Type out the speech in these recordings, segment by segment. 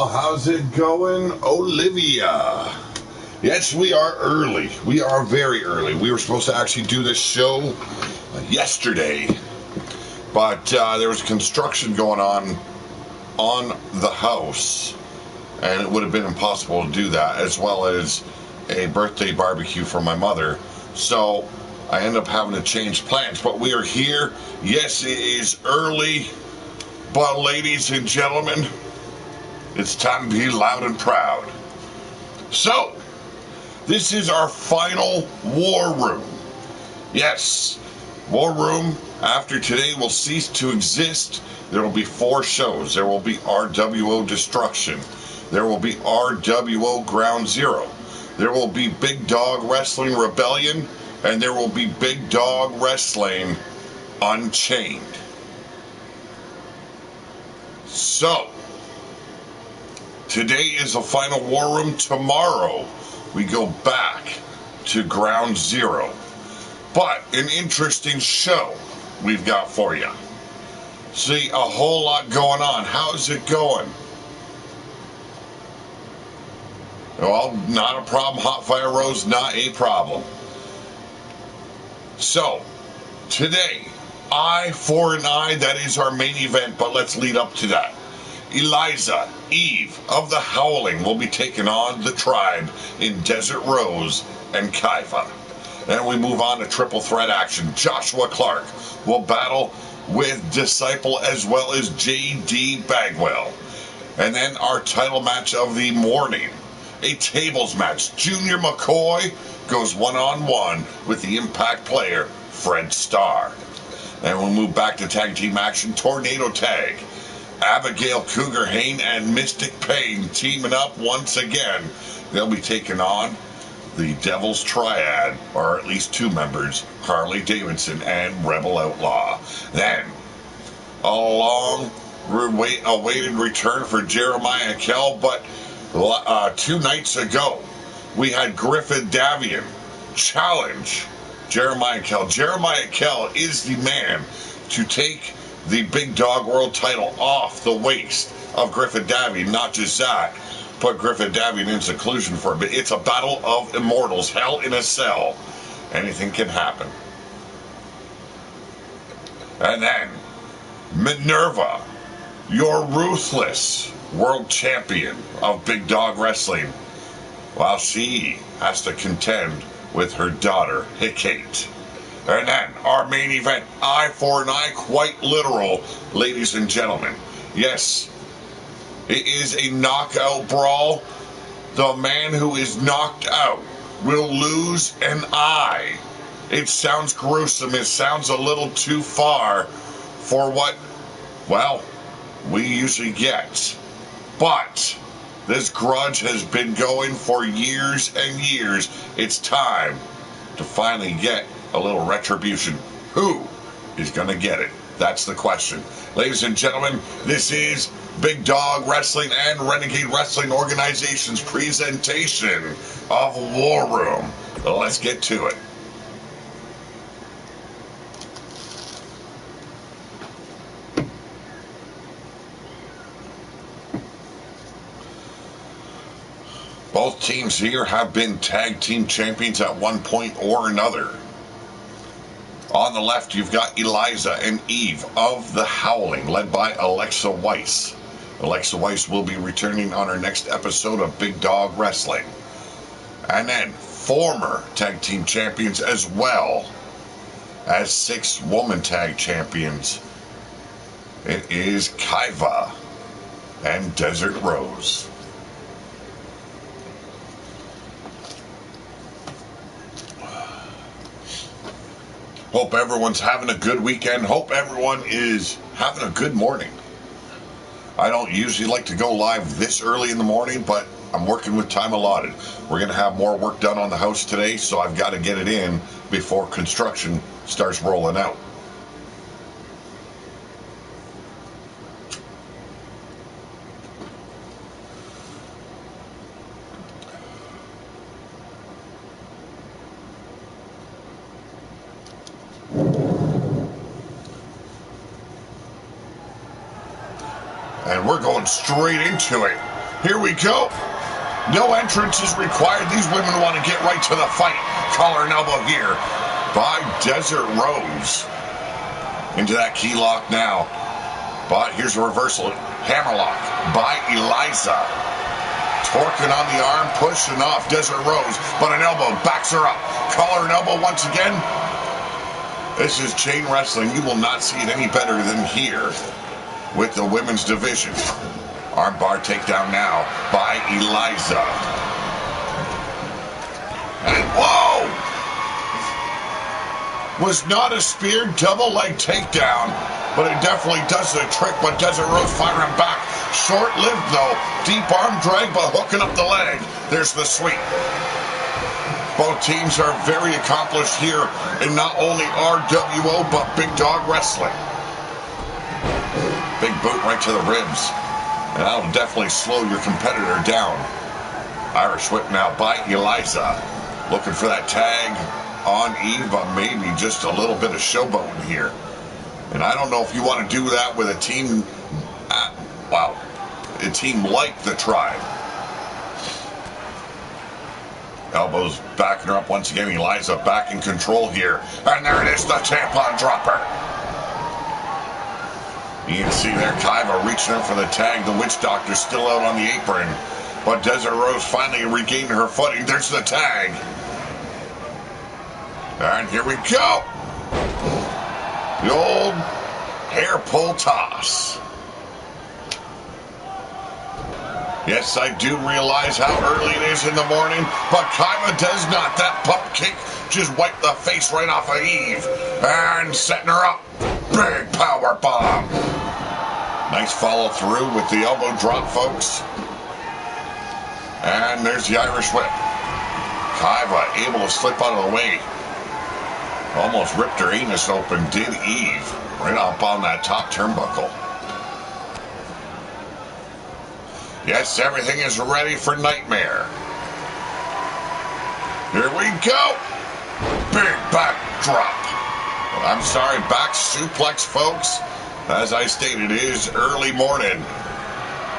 how's it going, Olivia? Yes, we are early. We are very early. We were supposed to actually do this show yesterday, but there was construction going on the house, and it would have been impossible to do that, as well as a birthday barbecue for my mother. So I ended up having to change plans, but we are here. Yes, it is early, but ladies and gentlemen, it's time to be loud and proud. So, this is our final War Room. Yes, War Room, after today, will cease to exist. There will be 4 shows. There will be RWO Destruction. There will be RWO Ground Zero. There will be Big Dog Wrestling Rebellion. And there will be Big Dog Wrestling Unchained. So, today is the final War Room. Tomorrow, we go back to Ground Zero. But an interesting show we've got for you. See, a whole lot going on. How's it going? Well, not a problem. Hot Fire Rose, not a problem. So, today, Eye for an Eye, that is our main event, but let's lead up to that. Eliza, Eve of the Howling will be taking on the Tribe in Desert Rose and Kaifa. Then we move on to triple threat action. Joshua Clark will battle with Disciple as well as J.D. Bagwell. And then our title match of the morning, a tables match. Junior McCoy goes one-on-one with the Impact player, Fred Starr. And we'll move back to tag team action, Tornado Tag. Abigail Cougar Hayne and Mystic Payne teaming up once again. They'll be taking on the Devil's Triad, or at least 2 members, Harley Davidson and Rebel Outlaw. Then, a long awaited return for Jeremiah Kell, but 2 nights ago, we had Griffin Davian challenge Jeremiah Kell. Jeremiah Kell is the man to take the Big Dog World title off the waist of Griffin Davian. Not just that, put Griffin Davian in seclusion for a bit. It's a battle of immortals, hell in a cell. Anything can happen. And then, Minerva, your ruthless world champion of Big Dog Wrestling, while she has to contend with her daughter, Hecate. And then, our main event, Eye for an Eye, quite literal, ladies and gentlemen. Yes, it is a knockout brawl. The man who is knocked out will lose an eye. It sounds gruesome. It sounds a little too far for what, well, we usually get. But this grudge has been going for years and years. It's time to finally get a little retribution. Who is going to get it? That's the question. Ladies and gentlemen, this is Big Dog Wrestling and Renegade Wrestling Organization's presentation of War Room. Let's get to it. Both teams here have been tag team champions at one point or another. On the left, you've got Eliza and Eve of the Howling, led by Alexa Weiss. Alexa Weiss will be returning on her next episode of Big Dog Wrestling. And then, former tag team champions as well as 6-woman tag champions. It is Kaiva and Desert Rose. Hope everyone's having a good weekend. Hope everyone is having a good morning. I don't usually like to go live this early in the morning, but I'm working with time allotted. We're going to have more work done on the house today, so I've got to get it in before construction starts rolling out. And we're going straight into it. Here we go. No entrance is required. These women want to get right to the fight. Collar and elbow here by Desert Rose. Into that key lock now. But here's a reversal. Hammerlock by Eliza. Torquing on the arm, pushing off Desert Rose. But an elbow backs her up. Collar and elbow once again. This is chain wrestling. You will not see it any better than here with the women's division. Armbar takedown now by Eliza. And whoa! Was not a spear double leg takedown, but it definitely does the trick. But Desert Rose firing back. Short-lived though. Deep arm drag, but hooking up the leg. There's the sweep. Both teams are very accomplished here in not only RWO, but Big Dog Wrestling. Big boot right to the ribs. And that'll definitely slow your competitor down. Irish whip now by Eliza. Looking for that tag on Eve, but maybe just a little bit of showboating here. And I don't know if you want to do that with a team, a team like the Tribe. Elbows backing her up once again. Eliza back in control here. And there it is, the tampon dropper. You can see there, Kaiva reaching up for the tag. The witch doctor still out on the apron. But Desert Rose finally regaining her footing. There's the tag. And here we go. The old hair pull toss. Yes, I do realize how early it is in the morning, but Kaiva does not. That pump kick just wiped the face right off of Eve. And setting her up. Big power bomb. Nice follow through with the elbow drop, folks. And there's the Irish whip. Kaiva able to slip out of the way. Almost ripped her anus open, did Eve. Right up on that top turnbuckle. Yes, everything is ready for Nightmare. Here we go. Big back drop. I'm sorry, back suplex, folks. As I stated, it is early morning.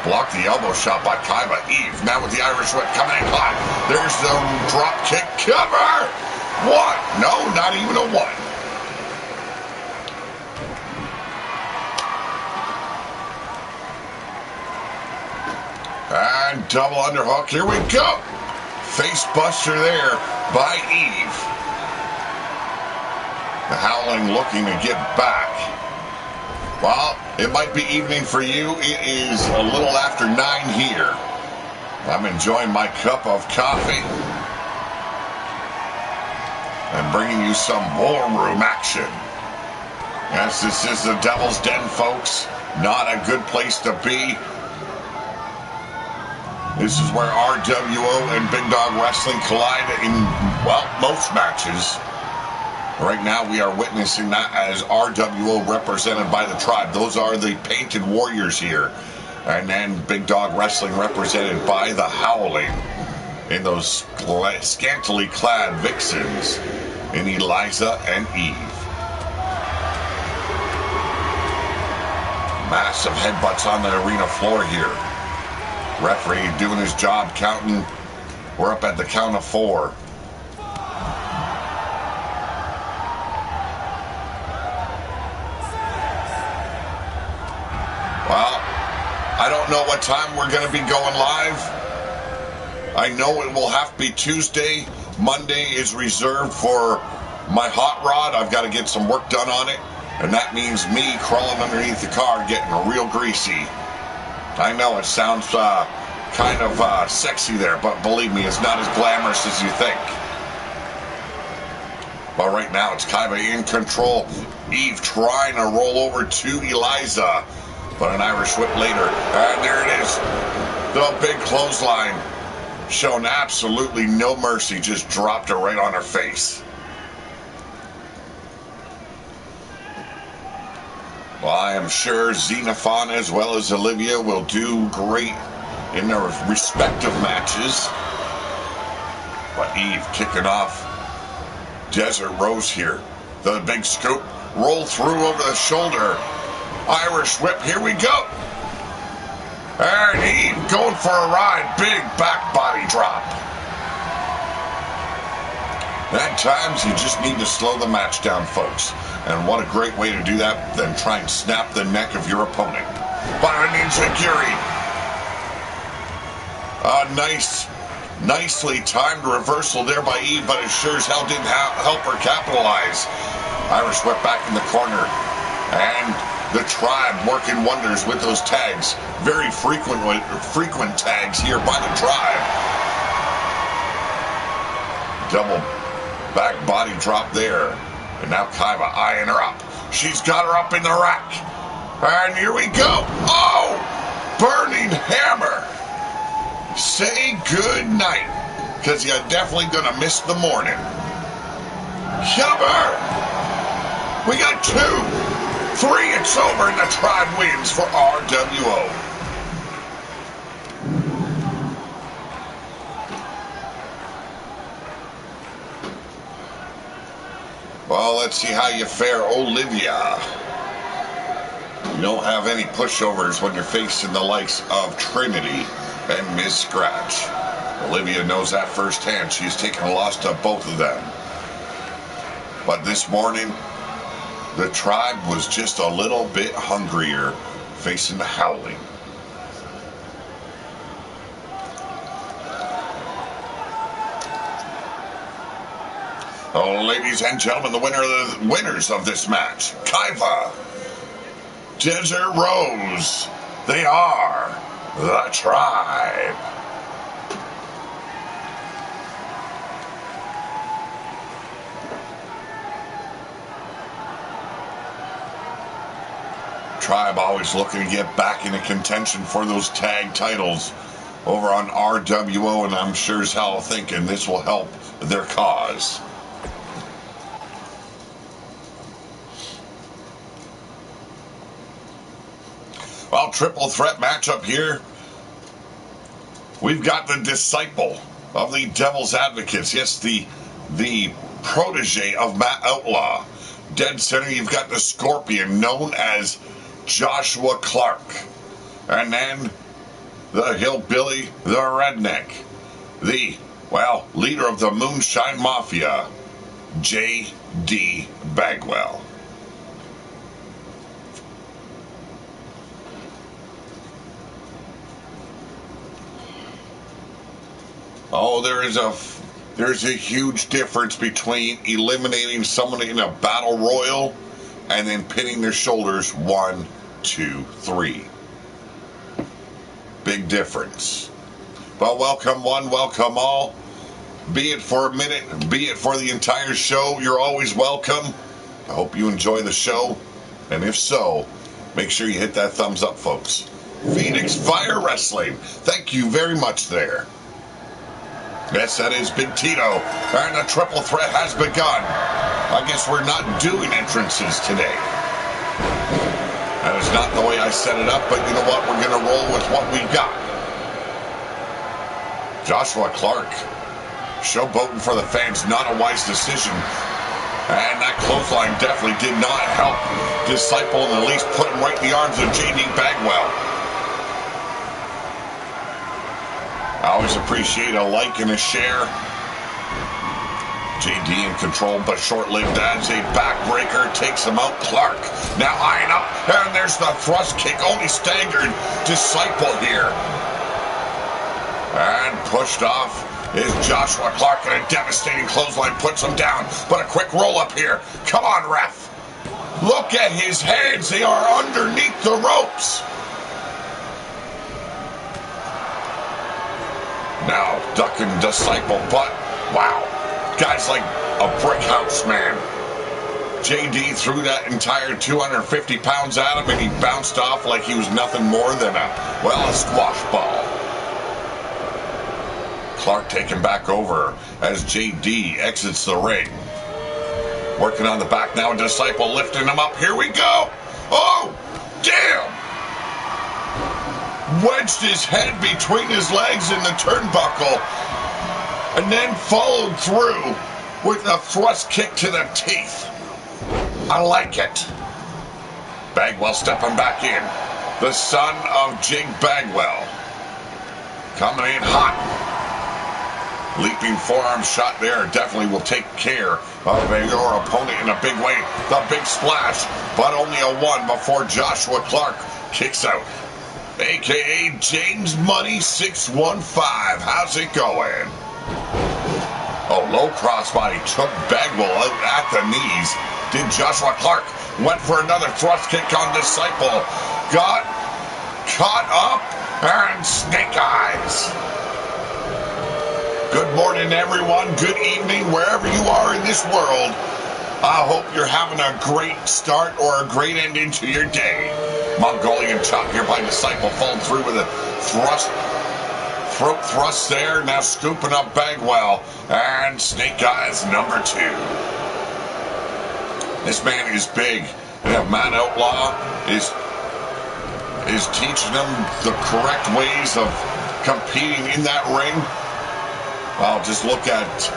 Block the elbow shot by Kaiva. Eve now with the Irish whip coming in hot. There's the drop kick cover. One. No, not even a one. And double underhook. Here we go. Face buster there by Eve. The Howling looking to get back. Well, it might be evening for you. It is a little after 9 here. I'm enjoying my cup of coffee and bringing you some war room action. Yes, this is the Devil's Den, folks. Not a good place to be. This is where RWO and Big Dog Wrestling collide in, well, most matches. Right now we are witnessing that as RWO represented by the Tribe. Those are the Painted Warriors here. And then Big Dog Wrestling represented by the Howling. In those scantily clad vixens in Eliza and Eve. Massive headbutts on the arena floor here. Referee doing his job counting. We're up at the count of 4. Well, I don't know what time we're going to be going live. I know it will have to be Tuesday. Monday is reserved for my hot rod. I've got to get some work done on it. And that means me crawling underneath the car getting real greasy. I know it sounds kind of sexy there, but believe me, it's not as glamorous as you think. But right now, it's Kaiva in control. Eve trying to roll over to Eliza. But an Irish whip later. And there it is. The big clothesline. Shown absolutely no mercy. Just dropped her right on her face. Well, I am sure Xenophon as well as Olivia will do great in their respective matches. But Eve kicking off. Desert Rose here. The big scoop. Roll through over the shoulder. Irish whip. Here we go. And Eve going for a ride. Big back body drop. At times, you just need to slow the match down, folks. And what a great way to do that than try and snap the neck of your opponent. By a enziguri. Nicely timed reversal there by Eve, but it sure as hell didn't help her capitalize. Irish whip back in the corner. And the Tribe working wonders with those tags. Very frequent tags here by the Tribe. Double back body drop there. And now Kaiba eyeing her up. She's got her up in the rack. And here we go. Oh! Burning hammer. Say good night. Because you're definitely going to miss the morning. Shubber! We got 2. 3, it's over, and the Tribe wins for RWO. Well, let's see how you fare, Olivia. You don't have any pushovers when you're facing the likes of Trinity and Miss Scratch. Olivia knows that firsthand. She's taken a loss to both of them. But this morning, the Tribe was just a little bit hungrier facing the Howling. Oh, ladies and gentlemen, the winners of this match, Kaiva, Desert Rose. They are the Tribe. Tribe always looking to get back into contention for those tag titles over on RWO, and I'm sure as hell thinking this will help their cause. Well, triple threat matchup here. We've got the disciple of the Devil's Advocates. Yes, the protege of Matt Outlaw. Dead center, you've got the Scorpion, known as Joshua Clark. And then the hillbilly, the redneck, the, well, leader of the Moonshine Mafia, J.D. Bagwell. Oh, there's a huge difference between eliminating someone in a battle royal and then pinning their shoulders 1, 2, 3. Big difference. Well, welcome one, welcome all. Be it for a minute, be it for the entire show, you're always welcome. I hope you enjoy the show. And if so, make sure you hit that thumbs up, folks. Phoenix Fire Wrestling, thank you very much there. Yes, that is Big Tito, and the triple threat has begun. I guess we're not doing entrances today. That is not the way I set it up, but you know what? We're going to roll with what we've got. Joshua Clark, showboating for the fans, not a wise decision. And that clothesline definitely did not help Disciple, and at least put him right in the arms of J.D. Bagwell. I always appreciate a like and a share. JD in control, but short-lived as a backbreaker takes him out. Clark now eyeing up, and there's the thrust kick. Only staggered Disciple here. And pushed off is Joshua Clark, and a devastating clothesline puts him down. But a quick roll-up here. Come on, ref. Look at his hands. They are underneath the ropes. Now ducking Disciple, but wow, guy's like a brick house, man. JD threw that entire 250 pounds at him, and he bounced off like he was nothing more than a squash ball. Clark taken back over as JD exits the ring. Working on the back now, Disciple lifting him up. Here we go. Oh, damn. Wedged his head between his legs in the turnbuckle, and then followed through with a thrust kick to the teeth. I like it. Bagwell stepping back in. The son of Jake Bagwell. coming in hot. Leaping forearm shot there definitely will take care of your opponent in a big way. The big splash, but only a 1 before Joshua Clark kicks out. A.K.A. James Money 615. How's it going? Oh, low crossbody took Bagwell out at the knees. Did Joshua Clark. Went for another thrust kick on Disciple. Got caught up and snake eyes. Good morning, everyone. Good evening, wherever you are in this world. I hope you're having a great start or a great ending to your day. Mongolian chop here by Disciple, falling through with a throat thrust there. Now scooping up Bagwell and Snake Eyes number 2. This man is big. And Man Outlaw is teaching them the correct ways of competing in that ring. Well, just look at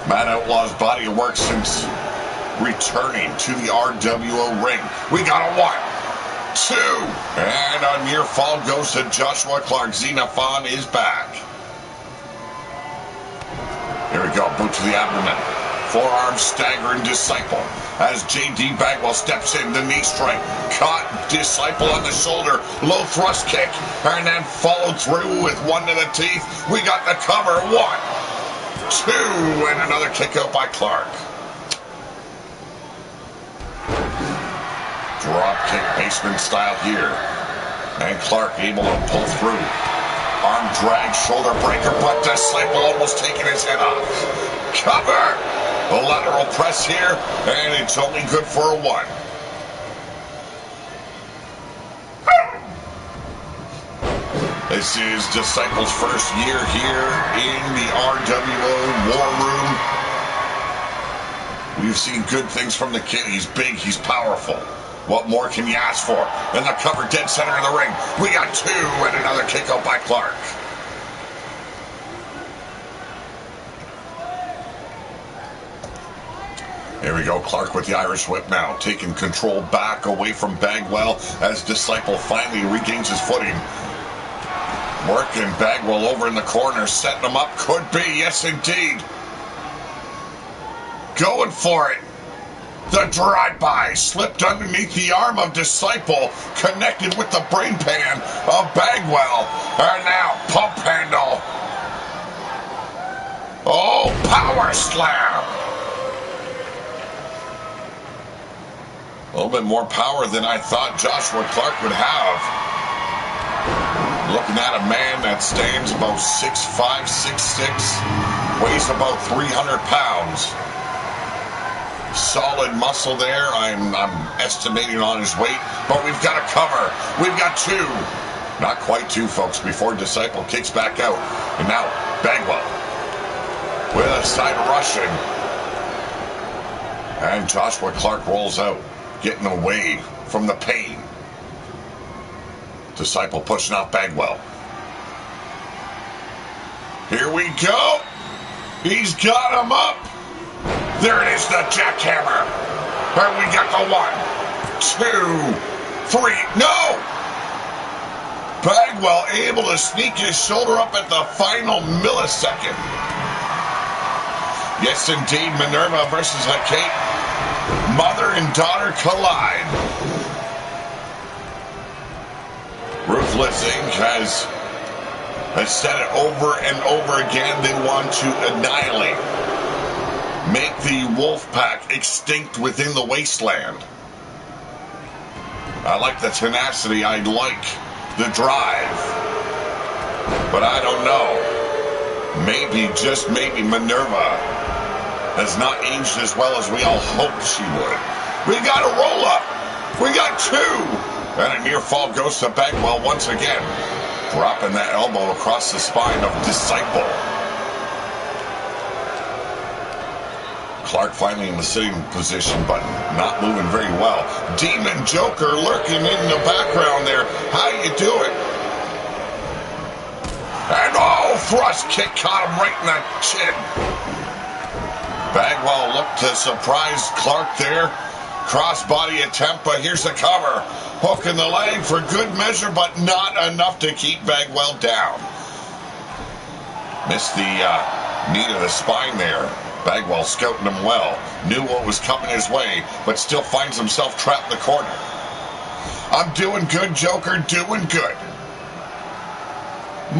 Man Outlaw's body of work since returning to the RWO ring. We got a 1, 2, and a near fall goes to Joshua Clark. Xenophon is back. Here we go, boot to the abdomen. Forearm staggering Disciple as J.D. Bagwell steps in, the knee strike. Caught Disciple on the shoulder. Low thrust kick. And then followed through with 1 to the teeth. We got the cover. 1, 2, and another kick out by Clark. Drop kick basement style here. And Clark able to pull through. Arm drag, shoulder breaker, but Disciple almost taking his head off. Cover! A lateral press here, and it's only good for a 1. This is Disciple's first year here in the RWO War Room. We've seen good things from the kid. He's big, he's powerful. What more can you ask for? And the cover dead center of the ring. We got 2 and another kick out by Clark. Here we go, Clark with the Irish whip now, taking control back away from Bagwell as Disciple finally regains his footing. Working Bagwell over in the corner, setting him up. Could be, yes indeed. Going for it. The drive-by slipped underneath the arm of Disciple, connected with the brain pan of Bagwell. And now, pump handle. Oh, power slam. A little bit more power than I thought Joshua Clark would have. Looking at a man that stands about 6'5", 6'6", weighs about 300 pounds. Solid muscle there. I'm estimating on his weight, but we've got a cover. We've got 2. Not quite 2, folks, before Disciple kicks back out. And now, Bagwell with a side Russian. And Joshua Clark rolls out, getting away from the pain. Disciple pushing out Bagwell. Here we go. He's got him up. There it is, the jackhammer. And we got the 1, 2, 3. No! Bagwell able to sneak his shoulder up at the final millisecond. Yes, indeed, Minerva versus Kate. Mother and daughter collide. Ruthless Inc. has said it over and over again. They want to annihilate, make the wolf pack extinct within the wasteland. I like the tenacity. I like the drive. But I don't know. Maybe, just maybe, Minerva has not aged as well as we all hoped she would. We got a roll up. We got 2. And a near fall goes to Bagwell once again. Dropping that elbow across the spine of Disciple. Clark finally in the sitting position, but not moving very well. Demon Joker lurking in the background there. How you doing? And oh, thrust kick caught him right in the chin. Bagwell looked to surprise Clark there. Crossbody attempt, but here's the cover. Hook in the leg for good measure, but not enough to keep Bagwell down. Missed the knee to the spine there. Bagwell scouting him well. Knew what was coming his way, but still finds himself trapped in the corner. I'm doing good, Joker, doing good.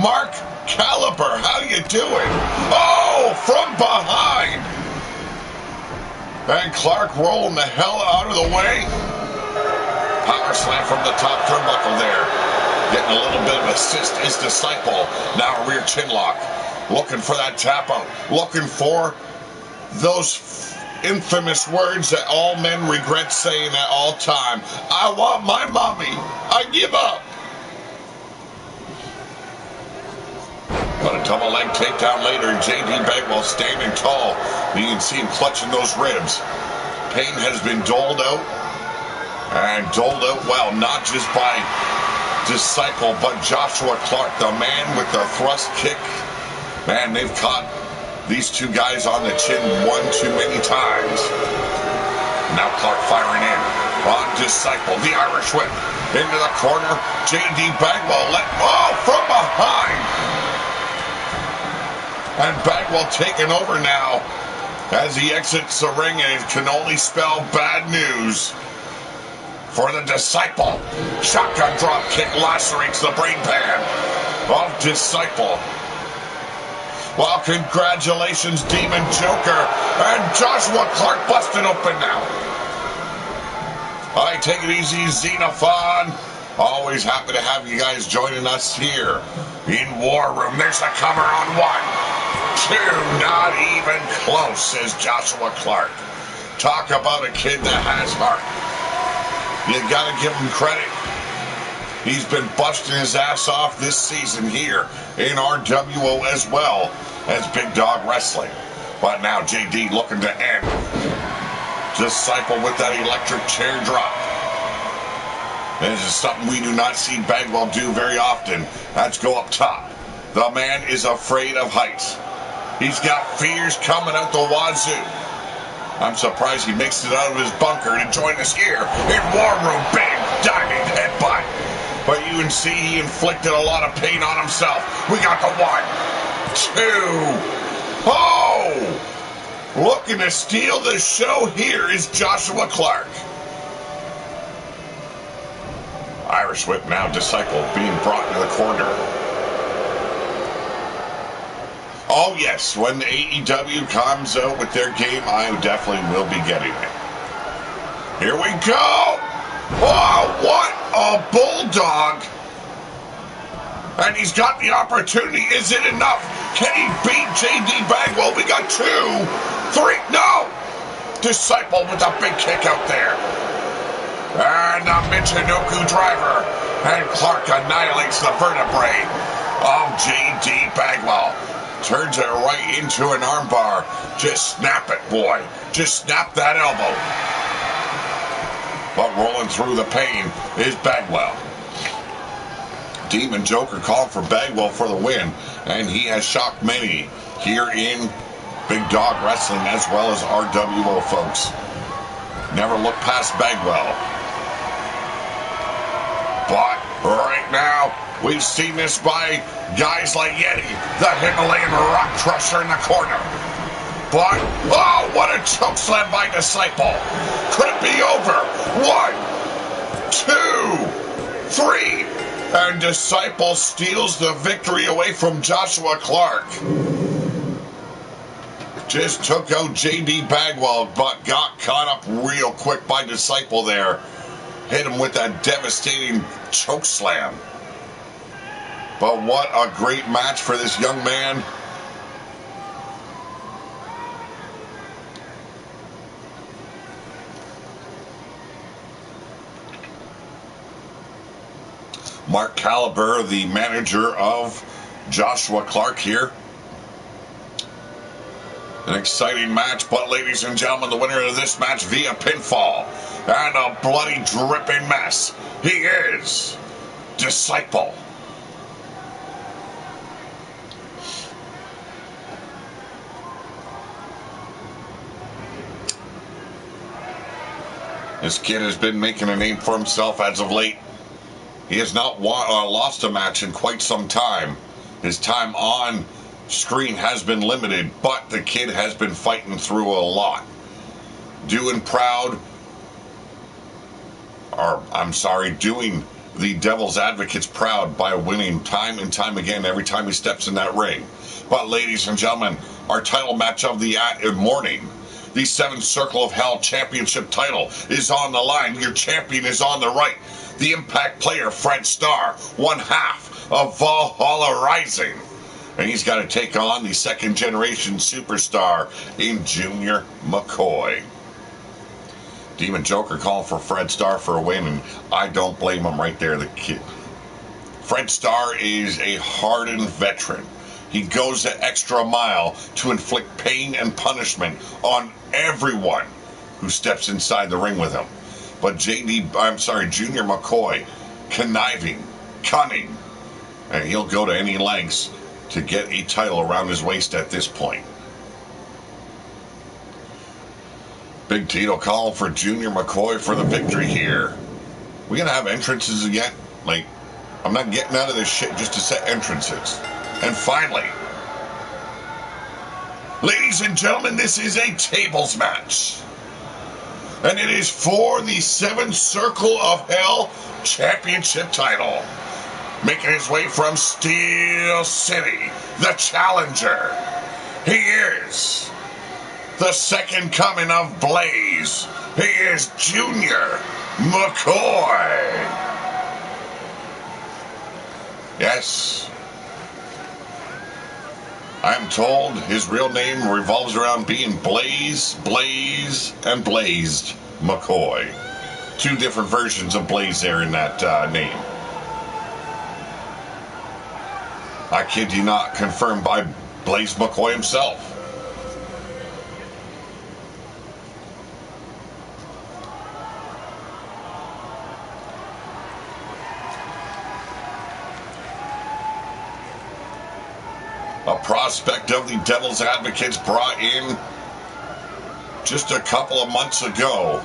Mark Caliber, how you doing? Oh, from behind. And Clark rolling the hell out of the way. Power slam from the top turnbuckle there. Getting a little bit of assist is Disciple. Now a rear chin lock. Looking for that tap out. Looking for those infamous words that all men regret saying at all time. I want my mommy. I give up. But a double leg takedown later. JD Bagwell standing tall. You can see him clutching those ribs. Pain has been doled out. And doled out well. Not just by Disciple, but Joshua Clark, the man with the thrust kick. Man, they've caught these two guys on the chin one too many times. Now Clark firing in on Disciple, the Irish whip into the corner. JD Bagwell from behind. And Bagwell taking over now as he exits the ring, and it can only spell bad news for the Disciple. Shotgun drop kick lacerates the brain pan of Disciple. Well, congratulations, Demon Joker. And Joshua Clark busted open now. All right, take it easy, Xenophon. Always happy to have you guys joining us here in War Room. There's the cover on 1, 2, not even close, says Joshua Clark. Talk about a kid that has heart. You gotta give him credit. He's been busting his ass off this season here in RWO as well as Big Dog Wrestling. But now JD looking to end. Disciple with that electric chair drop. This is something we do not see Bagwell do very often. That's go up top. The man is afraid of heights. He's got fears coming out the wazoo. I'm surprised he makes it out of his bunker to join us here in War Room. Big diving headbutt. But you can see he inflicted a lot of pain on himself. We got the 1, 2. Oh! Looking to steal the show here is Joshua Clark. Irish whip now. Disciple being brought into the corner. Oh, yes, when AEW comes out with their game, I definitely will be getting it. Here we go! Oh, what a bulldog! And he's got the opportunity. Is it enough? Can he beat JD Bagwell? We got 2, 3, no! Disciple with a big kick out there. And a Michinoku driver. And Clark annihilates the vertebrae of JD Bagwell. Turns it right into an armbar. Just snap it, boy. Just snap that elbow. But rolling through the pain is Bagwell. Demon Joker called for Bagwell for the win, and he has shocked many here in Big Dog Wrestling as well as RWO, folks. Never look past Bagwell. But right now, we've seen this by guys like Yeti, the Himalayan rock crusher in the corner. But, oh, what a choke slam by Disciple. Could it be over? 1, 2, 3. And Disciple steals the victory away from Joshua Clark. Just took out JD Bagwell, but got caught up real quick by Disciple there. Hit him with that devastating choke slam. But what a great match for this young man. Mark Caliber, the manager of Joshua Clark here. An exciting match, but ladies and gentlemen, the winner of this match via pinfall and a bloody dripping mess, he is Disciple. This kid has been making a name for himself as of late. He has not lost a match in quite some time. His time on screen has been limited, but the kid has been fighting through a lot. Doing the Devil's Advocates proud by winning time and time again every time he steps in that ring. But ladies and gentlemen, our title match of the morning, the 7th Circle of Hell Championship title is on the line. Your champion is on the right. The Impact player, Fred Starr, one half of Valhalla Rising. And he's got to take on the second generation superstar in Junior McCoy. Demon Joker calling for Fred Starr for a win, and I don't blame him right there, the kid. Fred Starr is a hardened veteran. He goes the extra mile to inflict pain and punishment on everyone who steps inside the ring with him. But Junior McCoy, conniving, cunning, and he'll go to any lengths to get a title around his waist at this point. Big Tito calling for Junior McCoy for the victory here. We gonna have entrances yet? Like, I'm not getting out of this shit just to set entrances. And finally, ladies and gentlemen, this is a tables match. And it is for the 7th Circle of Hell Championship title. Making his way from Steel City, the challenger. He is the second coming of Blaze. He is Junior McCoy. Yes. I'm told his real name revolves around being Blaze, and Blazed McCoy. Two different versions of Blaze there in that name. I kid you not, confirmed by Blaze McCoy himself. A prospect of the Devil's Advocates brought in just a couple of months ago.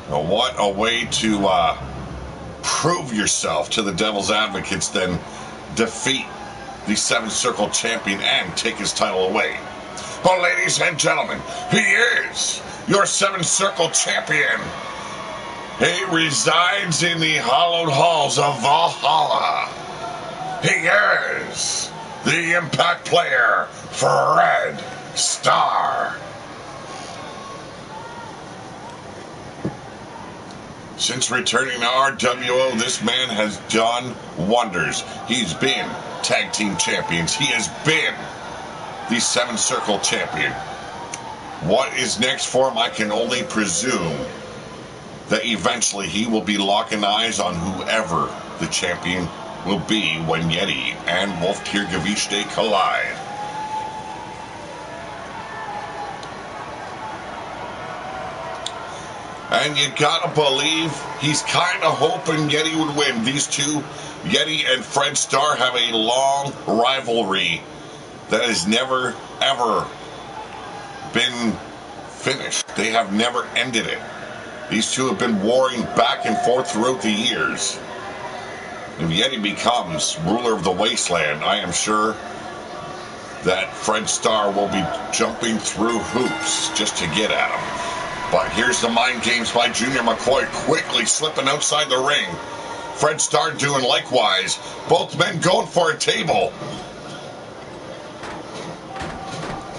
What a way to prove yourself to the Devil's Advocates, then defeat the 7th Circle champion and take his title away. But ladies and gentlemen, he is your 7th Circle champion. He resides in the hallowed halls of Valhalla. He is the Impact player, Fred Starr. Since returning to RWO, this man has done wonders. He's been tag team champions. He has been the 7th Circle champion. What is next for him? I can only presume that eventually he will be locking eyes on whoever the champion will be when Yeti and Wolf Tirgavishte collide. And you gotta believe he's kind of hoping Yeti would win. These two, Yeti and Fred Starr, have a long rivalry that has never, ever been finished. They have never ended it. These two have been warring back and forth throughout the years. If Yeti becomes ruler of the wasteland, I am sure that Fred Starr will be jumping through hoops just to get at him. But here's the mind games by Junior McCoy, quickly slipping outside the ring. Fred Starr doing likewise. Both men going for a table.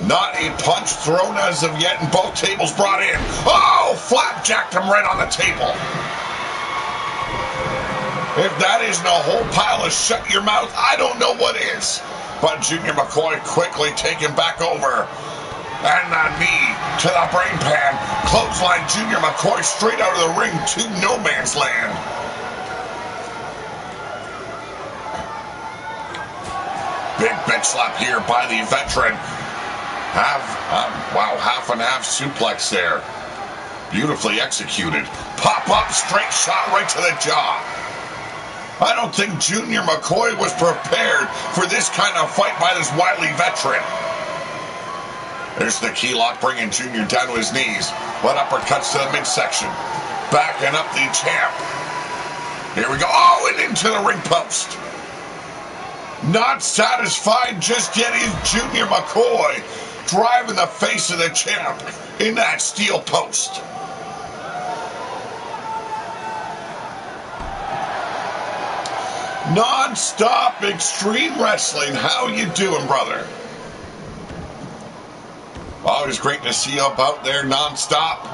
Not a punch thrown as of yet, and both tables brought in. Oh, flapjacked him right on the table. If that isn't a whole pile of shut your mouth, I don't know what is. But Junior McCoy quickly taken back over. And the knee to the brain pan. Clothesline Junior McCoy straight out of the ring to no man's land. Big bitch slap here by the veteran. Half and half suplex there. Beautifully executed. Pop up, straight shot right to the jaw. I don't think Junior McCoy was prepared for this kind of fight by this wily veteran. There's the key lock, bringing Junior down to his knees. But uppercuts to the midsection. Backing up the champ. Here we go. Oh, and into the ring post. Not satisfied just yet is Junior McCoy driving the face of the champ in that steel post. Non-stop extreme wrestling. How you doing, brother? Always great to see you up out there non-stop.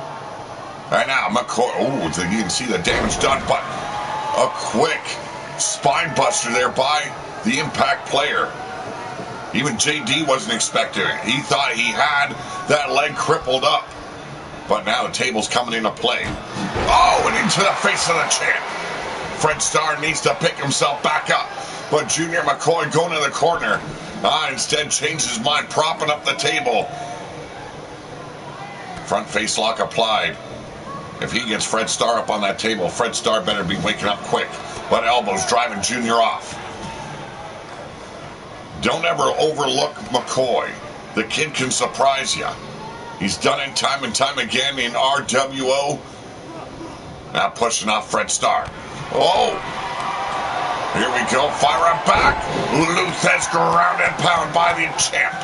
And now McCoy, oh, you can see the damage done, but a quick spine buster there by the Impact player. Even JD wasn't expecting it. He thought he had that leg crippled up. But now the table's coming into play. Oh, and into the face of the champ. Fred Starr needs to pick himself back up. But Junior McCoy going to the corner. Instead changes his mind, propping up the table. Front face lock applied. If he gets Fred Starr up on that table, Fred Starr better be waking up quick. But elbows driving Junior off. Don't ever overlook McCoy. The kid can surprise you. He's done it time and time again in RWO. Now pushing off Fred Starr. Oh! Here we go. Fire him back. Luthez ground and pound by the champ.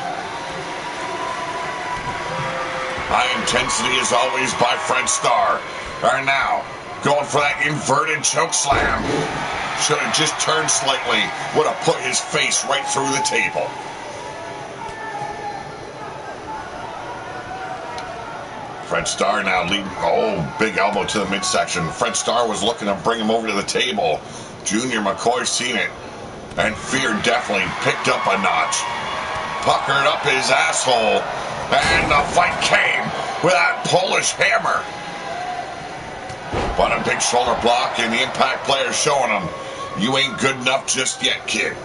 High intensity as always by Fred Starr. And now, going for that inverted choke slam. Should have just turned slightly. Would have put his face right through the table. Fred Starr now leading. Oh, big elbow to the midsection. Fred Starr was looking to bring him over to the table. Junior McCoy seen it. And fear definitely picked up a notch. Puckered up his asshole. And the fight came with that Polish hammer. But a big shoulder block, and the Impact player showing him, you ain't good enough just yet, kid.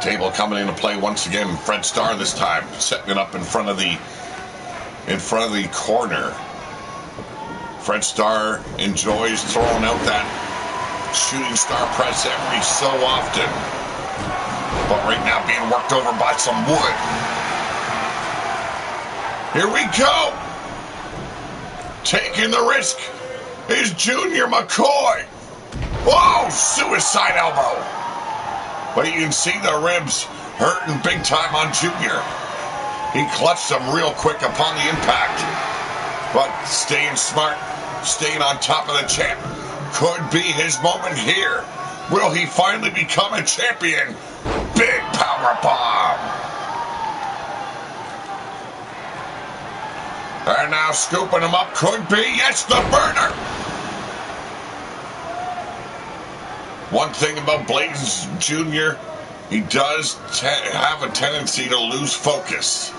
Table coming into play once again. Fred Starr this time, setting it up in front of the corner. Fred Starr enjoys throwing out that shooting star press every so often. But right now being worked over by some wood. Here we go. Taking the risk is Junior McCoy. Whoa, suicide elbow. But you can see the ribs hurting big time on Junior. He clutched them real quick upon the impact. But staying smart, staying on top of the champ. Could be his moment here. Will he finally become a champion? Big power bomb. And now scooping him up could be, yes, the burner. One thing about Blaze Jr., he does have a tendency to lose focus.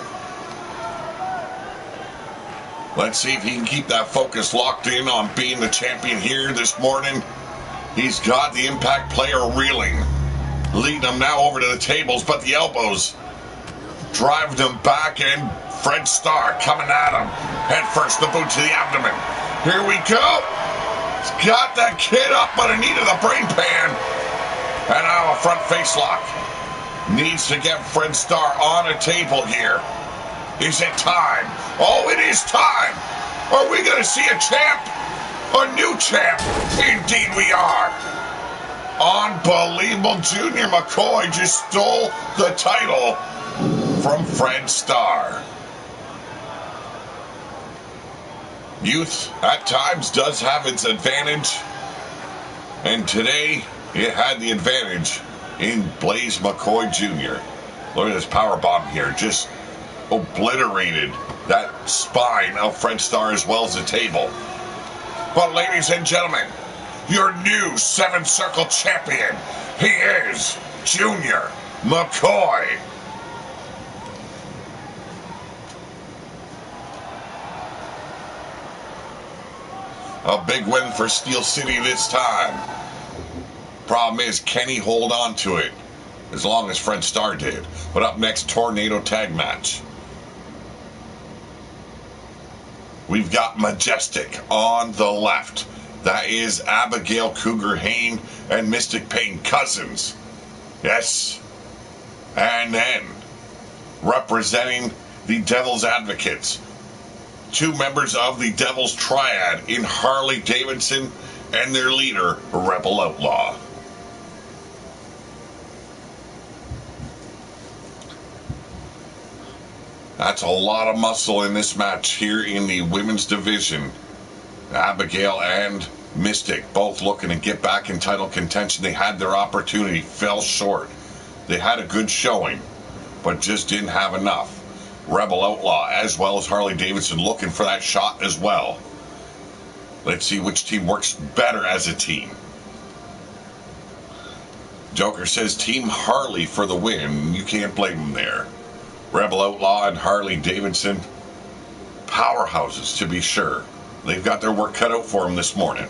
Let's see if he can keep that focus locked in on being the champion here this morning. He's got the Impact player reeling. Leading him now over to the tables, but the elbows driving him back, and Fred Starr coming at him. Head first, the boot to the abdomen. Here we go. He's got that kid up underneath of the brain pan. And now a front face lock. Needs to get Fred Starr on a table here. Is it time? Oh, it is time. Are we going to see a champ? A new champ? Indeed we are. Unbelievable. Junior McCoy just stole the title from Fred Starr. Youth at times does have its advantage, and today it had the advantage in Blaze McCoy Jr. Look at this power bomb here, just obliterated that spine of Fred Starr as well as the table. But ladies and gentlemen, your new 7 Circle champion, he is Junior McCoy. A big win for Steel City this time. Problem is, can he hold on to it as long as Fred Starr did? But up next, Tornado Tag Match. We've got Majestic on the left. That is Abigail Cougar Hayne and Mystic Payne Cousins. Yes. And then, representing the Devil's Advocates, 2 members of the Devil's Triad in Harley Davidson and their leader, Rebel Outlaw. That's a lot of muscle in this match here in the women's division. Abigail and Mystic both looking to get back in title contention. They had their opportunity, fell short. They had a good showing, but just didn't have enough. Rebel Outlaw as well as Harley Davidson looking for that shot as well. Let's see which team works better as a team. Joker says Team Harley for the win. You can't blame him there. Rebel Outlaw and Harley Davidson, powerhouses to be sure. They've got their work cut out for them this morning.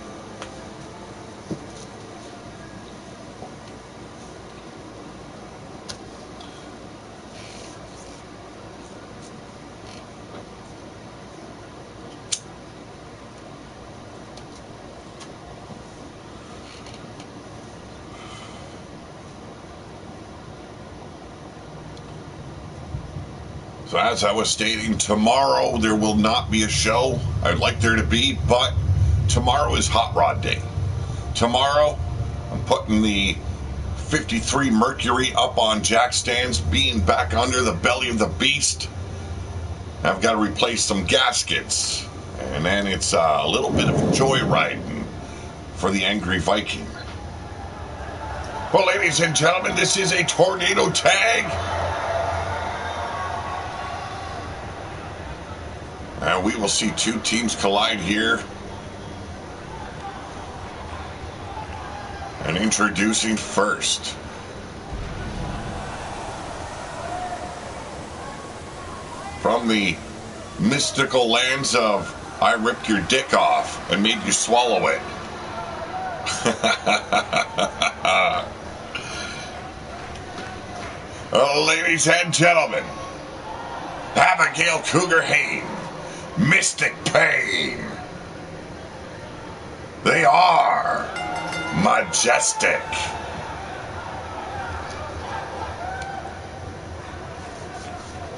So as I was stating, tomorrow there will not be a show. I'd like there to be, but tomorrow is Hot Rod Day. Tomorrow, I'm putting the 53 Mercury up on jack stands, being back under the belly of the beast. I've got to replace some gaskets, and then it's a little bit of joyriding for the Angry Viking. Well, ladies and gentlemen, this is a tornado tag. And we will see two teams collide here. And introducing first, from the mystical lands of I ripped your dick off and made you swallow it. Ladies and gentlemen, Abigail Cougar Hayne, Mystic Pain. They are majestic.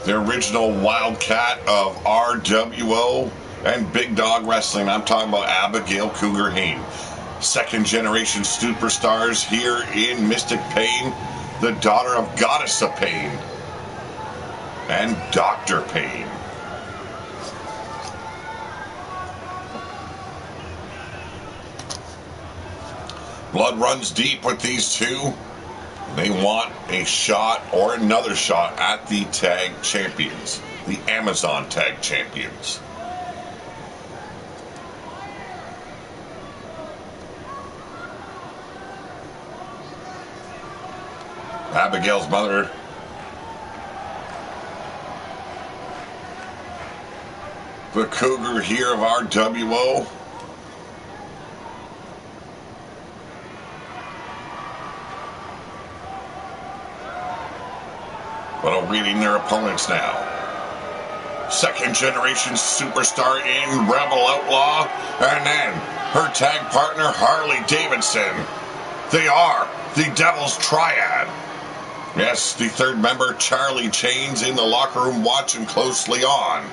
The original Wildcat of RWO and Big Dog Wrestling. I'm talking about Abigail Cougar Hayne. Second generation superstars here in Mystic Pain. The daughter of Goddess of Pain and Dr. Pain. Blood runs deep with these two. They want a shot or another shot at the tag champions, the Amazon tag champions. Abigail's mother, the Cougar here of RWO. But awaiting their opponents now. Second generation superstar in Rebel Outlaw, and then her tag partner Harley Davidson. They are the Devil's Triad. Yes, the third member Charlie Chains in the locker room watching closely on.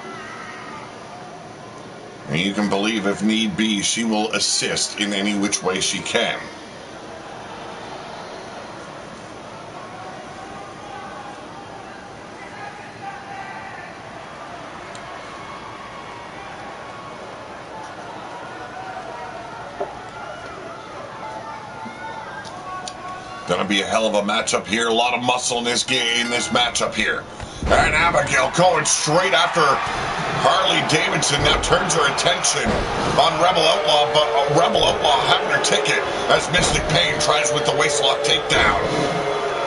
And you can believe if need be, she will assist in any which way she can. Gonna be a hell of a matchup here. A lot of muscle in this game, in this matchup here. And Abigail going straight after Harley Davidson. Now turns her attention on Rebel Outlaw, but Rebel Outlaw having her ticket as Mystic Pain tries with the waistlock takedown.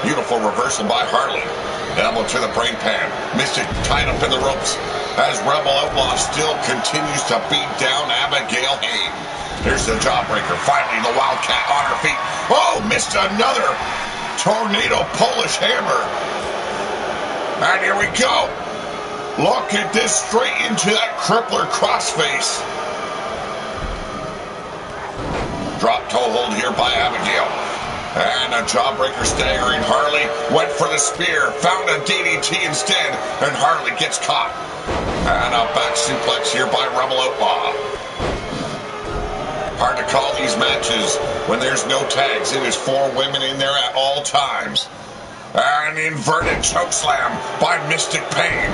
Beautiful reversal by Harley. Elbow to the brain pan. Mystic tied up in the ropes as Rebel Outlaw still continues to beat down Abigail Hayne. Here's the jawbreaker. Finally, the Wildcat on her feet. Oh, missed another tornado Polish hammer. And here we go. Look at this, straight into that crippler crossface. Drop toe hold here by Abigail. And a jawbreaker staggering Harley. Went for the spear. Found a DDT instead. And Harley gets caught. And a back suplex here by Rebel Outlaw. Hard to call these matches when there's no tags. It is 4 women in there at all times. An inverted chokeslam by Mystic Pain.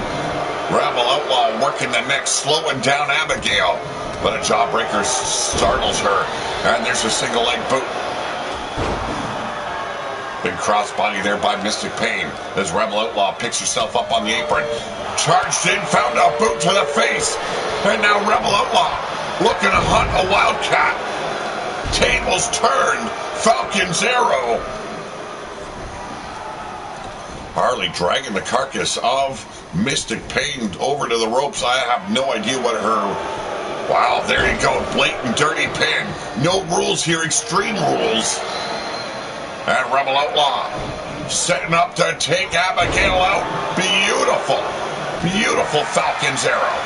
Rebel Outlaw working the neck, slowing down Abigail. But a jawbreaker startles her. And there's a single leg boot. Big crossbody there by Mystic Pain as Rebel Outlaw picks herself up on the apron. Charged in, found a boot to the face. And now Rebel Outlaw looking to hunt a Wildcat. Tables turned. Falcon's Arrow. Harley dragging the carcass of Mystic Pain over to the ropes. I have no idea what her... Wow, there you go. Blatant dirty pin. No rules here. Extreme rules. And Rebel Outlaw setting up to take Abigail out. Beautiful. Beautiful Falcon's Arrow.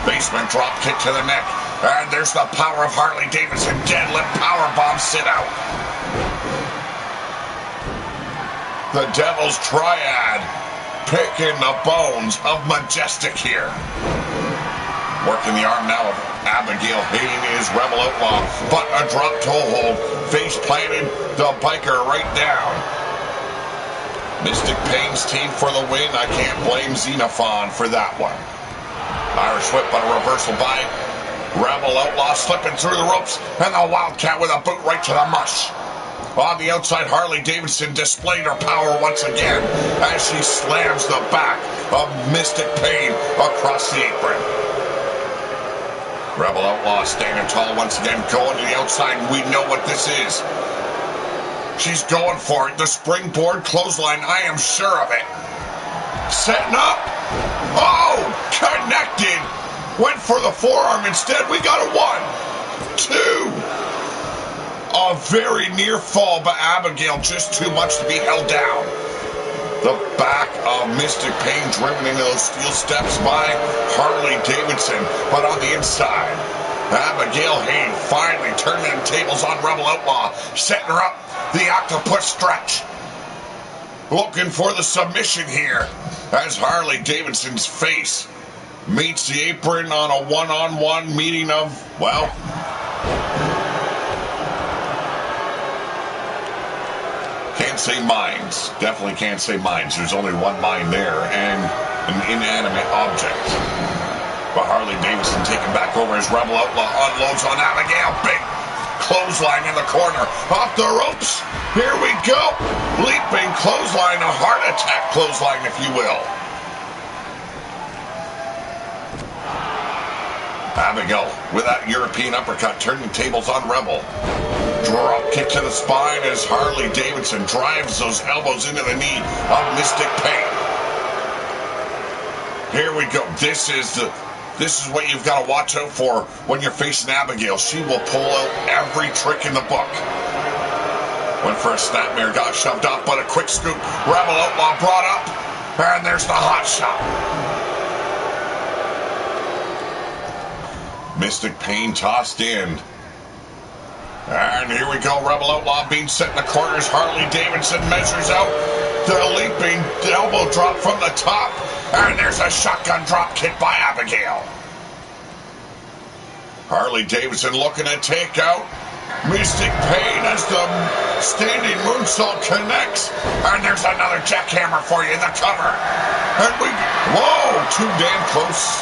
Basement drop kick to the neck. And there's the power of Harley Davidson. Deadlift powerbomb sit out. The Devil's Triad picking the bones of Majestic here. Working the arm now of Abigail Hayne is Rebel Outlaw, but a drop toe hold, face planted, the biker right down. Mystic Pain's team for the win. I can't blame Xenophon for that one. Irish whip, but a reversal by Rebel Outlaw, slipping through the ropes, and the Wildcat with a boot right to the mush. On the outside, Harley Davidson displayed her power once again as she slams the back of Mystic Pain across the apron. Rebel Outlaw standing tall once again, going to the outside. We know what this is. She's going for it. The springboard clothesline, I am sure of it. Setting up. Oh, connected. Went for the forearm instead. We got a 1, 2. A very near fall, but Abigail just too much to be held down. The back of Mystic Pain driven into those steel steps by Harley Davidson, but on the inside, Abigail Hayne finally turning the tables on Rebel Outlaw, setting her up, the octopus stretch. Looking for the submission here as Harley Davidson's face meets the apron on a one-on-one meeting of, well... Can't say minds. Definitely can't say minds. There's only one mind there and an inanimate object. But Harley Davidson taking back over as Rebel Outlaw unloads on Abigail. Big clothesline in the corner. Off the ropes. Here we go. Leaping clothesline. A heart attack clothesline, if you will. Abigail with that European uppercut turning tables on Rebel. Drop kick to the spine as Harley Davidson drives those elbows into the knee of Mystic Pain. Here we go. This is what you've got to watch out for when you're facing Abigail. She will pull out every trick in the book. Went for a snapmare, got shoved off, but a quick scoop. Rebel Outlaw brought up, and there's the hot shot. Mystic Pain tossed in. And here we go, Rebel Outlaw being set in the corners. Harley Davidson measures out the leaping elbow drop from the top. And there's a shotgun drop kick by Abigail. Harley Davidson looking to take out Mystic Pain as the standing moonsault connects. And there's another jackhammer for you in the cover. And whoa, too damn close.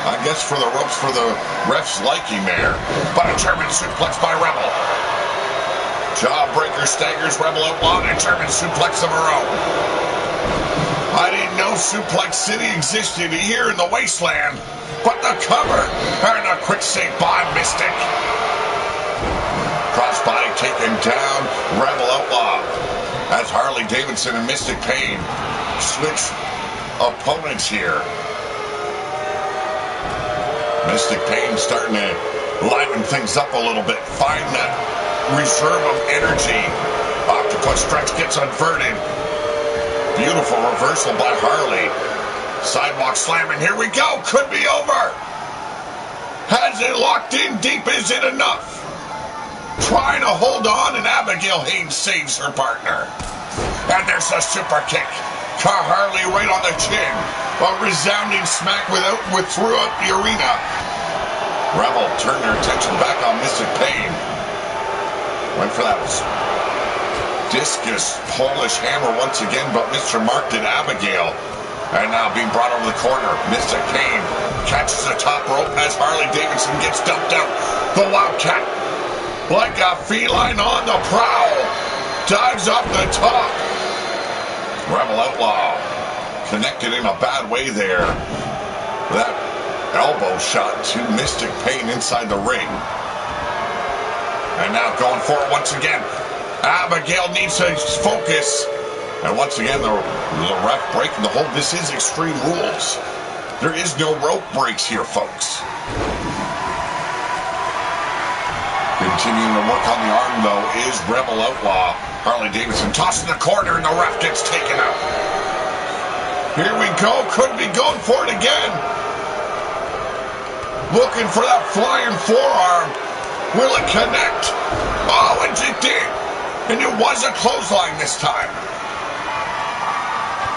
I guess for the ropes for the ref's liking there. But a German suplex by Rebel. Jawbreaker staggers Rebel Outlaw and a German suplex of her own. I didn't know Suplex City existed here in the wasteland. But the cover and a quick save by Mystic. Crossbody taken down Rebel Outlaw as Harley Davidson and Mystic Pain switch opponents here. Mystic Pain starting to liven things up a little bit. Find that reserve of energy. Octopus stretch gets inverted. Beautiful reversal by Harley. Sidewalk slamming. Here we go. Could be over. Has it locked in deep? Is it enough? Trying to hold on, and Abigail Haynes saves her partner. And there's a super kick. Harley right on the chin. A resounding smack throughout the arena. Rebel turned her attention back on Mystic Pain. Went for that discus Polish hammer once again, but Mr. Mark did Abigail. And now being brought over the corner. Mystic Kane catches the top rope as Harley Davidson gets dumped out. The Wildcat, like a feline on the prowl, dives off the top. Rebel Outlaw connected in a bad way there. That elbow shot to Mystic Pain inside the ring. And now going for it once again. Abigail needs to focus. And once again, the ref breaking the hold. This is Extreme Rules. There is no rope breaks here, folks. Continuing to work on the arm, though, is Rebel Outlaw. Harley Davidson tossed in the corner, and the ref gets taken out. Here we go. Could be going for it again. Looking for that flying forearm. Will it connect? Oh, and it did. And it was a clothesline this time.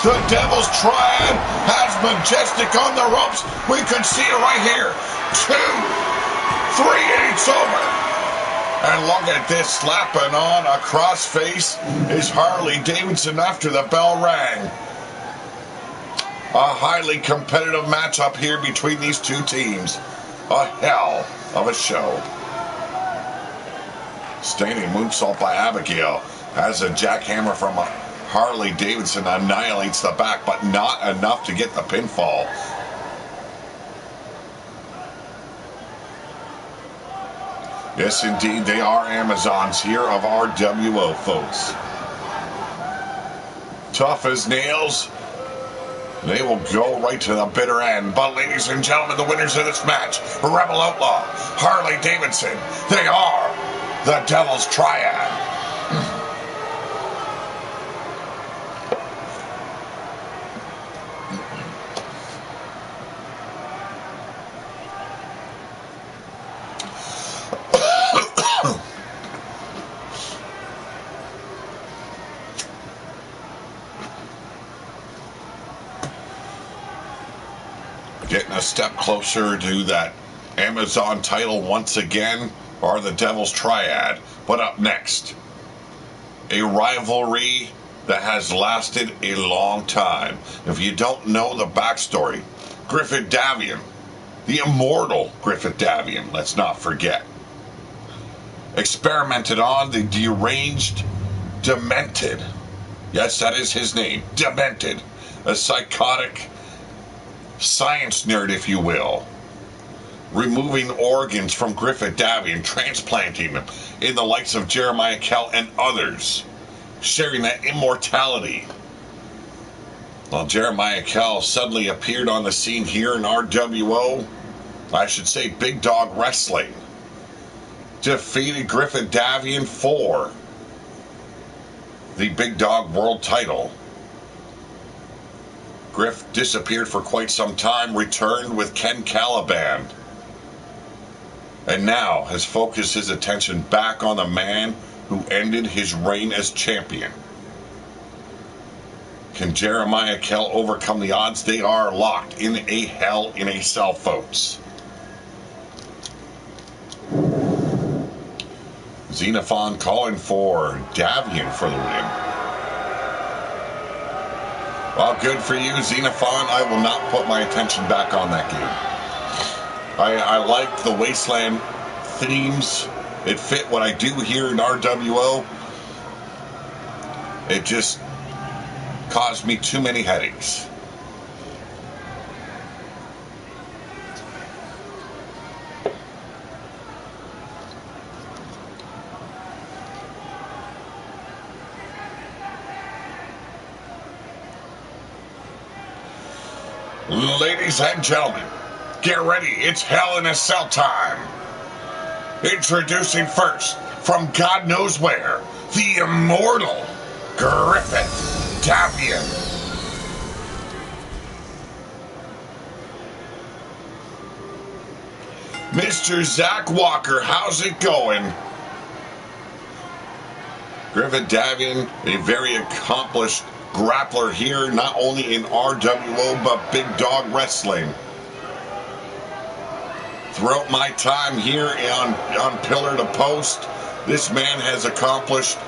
The Devil's Triad has Majestic on the ropes. We can see it right here. 2, 3, and it's over. And look at this, slapping on a crossface is Harley Davidson after the bell rang. A highly competitive matchup here between these two teams. A hell of a show. Standing moonsault by Abigail as a jackhammer from Harley Davidson annihilates the back, but not enough to get the pinfall. Yes, indeed, they are Amazons here of RWO, folks. Tough as nails. They will go right to the bitter end. But ladies and gentlemen, the winners of this match, Rebel Outlaw, Harley Davidson, they are the Devil's Triad. Getting a step closer to that Amazon title once again are the Devil's Triad. But up next, a rivalry that has lasted a long time. If you don't know the backstory, Griffith Davian, the immortal Griffith Davian, let's not forget, experimented on the deranged Demented. Yes, that is his name, Demented, a psychotic science nerd, if you will, removing organs from Griffith Davian, transplanting them in the likes of Jeremiah Kell and others, sharing that immortality. Well, Jeremiah Kell suddenly appeared on the scene here in RWO, I should say Big Dog Wrestling, defeated Griffith Davian for the Big Dog World title. Griff disappeared for quite some time, returned with Ken Caliban, and now has focused his attention back on the man who ended his reign as champion. Can Jeremiah Kell overcome the odds? They are locked in a hell in a cell, folks. Xenophon calling for Davian for the win. Well, good for you, Xenophon. I will not put my attention back on that game. I like the Wasteland themes. It fit what I do here in RWO. It just caused me too many headaches. Ladies and gentlemen, get ready. It's Hell in a Cell time. Introducing first, from God knows where, the immortal Griffith Davian. Mr. Zach Walker, how's it going? Griffith Davian, a very accomplished grappler here, not only in RWO, but Big Dog Wrestling. Throughout my time here on Pillar to Post, this man has accomplished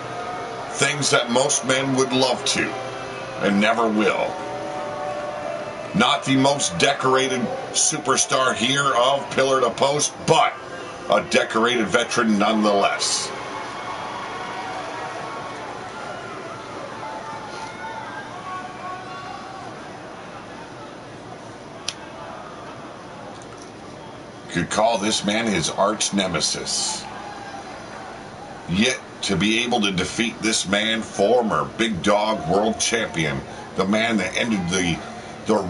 things that most men would love to, and never will. Not the most decorated superstar here of Pillar to Post, but a decorated veteran nonetheless. Could call this man his arch nemesis. Yet to be able to defeat this man, former Big Dog World Champion, the man that ended the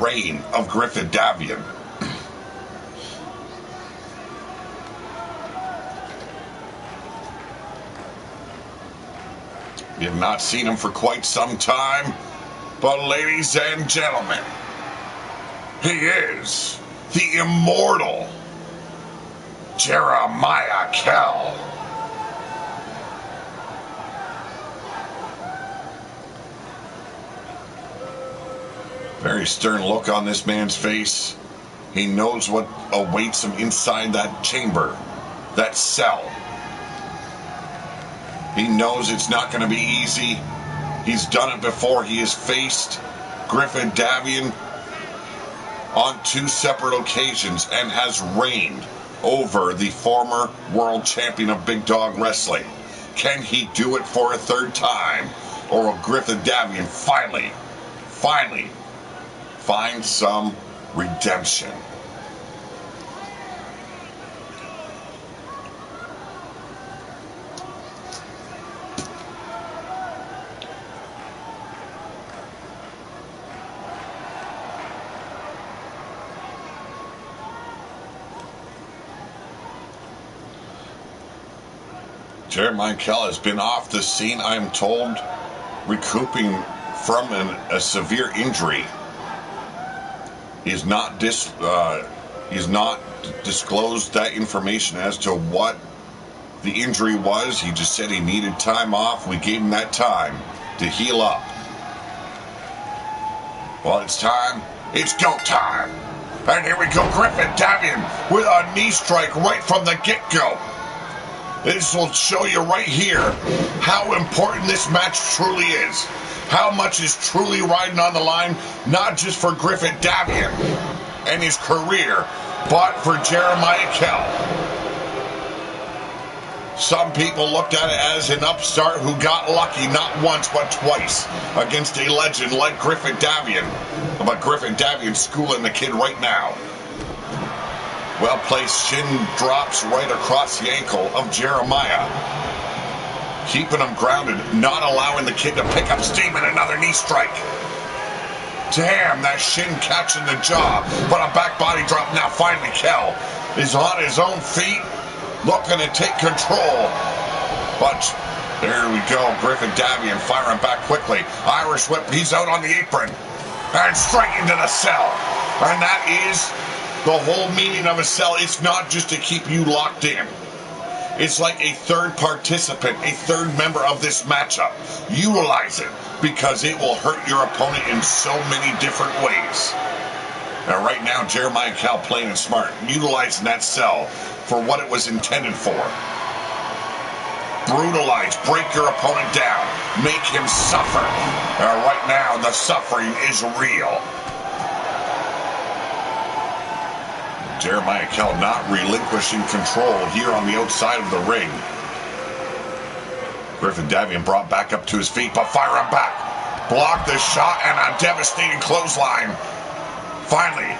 reign of Griffin Davian. We have not seen him for quite some time, but ladies and gentlemen, he is the immortal Jeremiah Kell. Very stern look on this man's face. He knows what awaits him inside that chamber, that cell. He knows it's not going to be easy. He's done it before. He has faced Griffin Davian on 2 separate occasions and has reigned over the former world champion of Big Dog Wrestling. Can he do it for a 3rd time? Or will Griffin Davian finally find some redemption? Jeremiah Kell has been off the scene, I'm told, recouping from a severe injury. He's not disclosed that information as to what the injury was. He just said he needed time off. We gave him that time to heal up. Well, it's time. It's go time. And here we go, Griffin Davian with a knee strike right from the get-go. This will show you right here how important this match truly is. How much is truly riding on the line, not just for Griffin Davian and his career, but for Jeremiah Kell. Some people looked at it as an upstart who got lucky not once but twice against a legend like Griffin Davian. But Griffin Davian's schooling the kid right now. Well-placed shin drops right across the ankle of Jeremiah, keeping him grounded, not allowing the kid to pick up steam in another knee strike. Damn, that shin catching the jaw, but a back body drop now. Finally, Kell is on his own feet, looking to take control. But there we go, Griffin Davian firing back quickly. Irish whip, he's out on the apron, and straight into the cell. And that is the whole meaning of a cell. It's not just to keep you locked in. It's like a 3rd participant, a 3rd member of this matchup. Utilize it because it will hurt your opponent in so many different ways. Now, right now, Jeremiah Kell playing it smart, utilizing that cell for what it was intended for. Brutalize, break your opponent down, make him suffer. Right now, the suffering is real. Jeremiah Kell not relinquishing control here on the outside of the ring. Griffin Davian brought back up to his feet, but firing back. Blocked the shot and a devastating clothesline. Finally,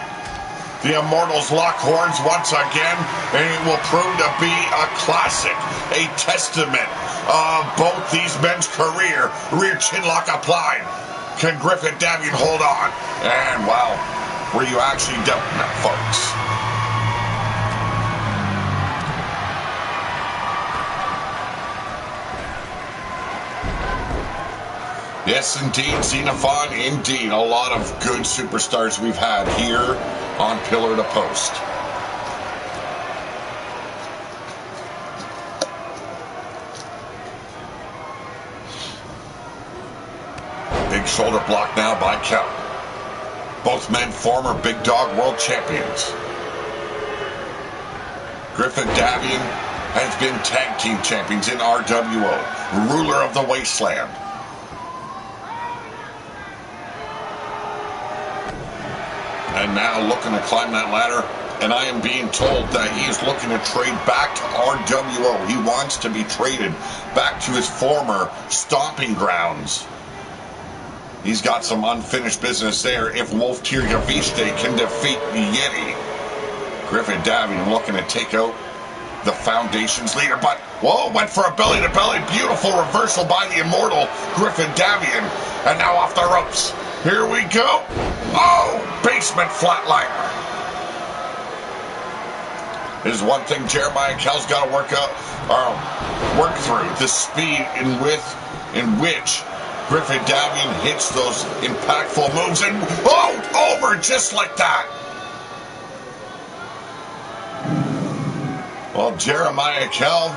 the Immortals lock horns once again, and it will prove to be a classic, a testament of both these men's career. Rear chin lock applied. Can Griffin Davian hold on? And, well, were you actually done that, folks? Yes, indeed, Xenophon, indeed. A lot of good superstars we've had here on Pillar to Post. Big shoulder block now by Kell. Both men former Big Dog World Champions. Griffin Davian has been Tag Team Champions in RWO, ruler of the Wasteland. now looking to climb that ladder, and I am being told that he is looking to trade back to RWO. He wants to be traded back to his former stomping grounds. He's got some unfinished business there if Wolf Tirgaviste can defeat the Yeti. Griffin Davian looking to take out the Foundation's leader, but whoa, went for a belly-to-belly. Beautiful reversal by the immortal Griffin Davian, and now off the ropes. Here we go. Oh, basement flatliner. This is one thing Jeremiah Kell's got to work through. The speed in which Griffin Davian hits those impactful moves, and over just like that. Well, Jeremiah Kell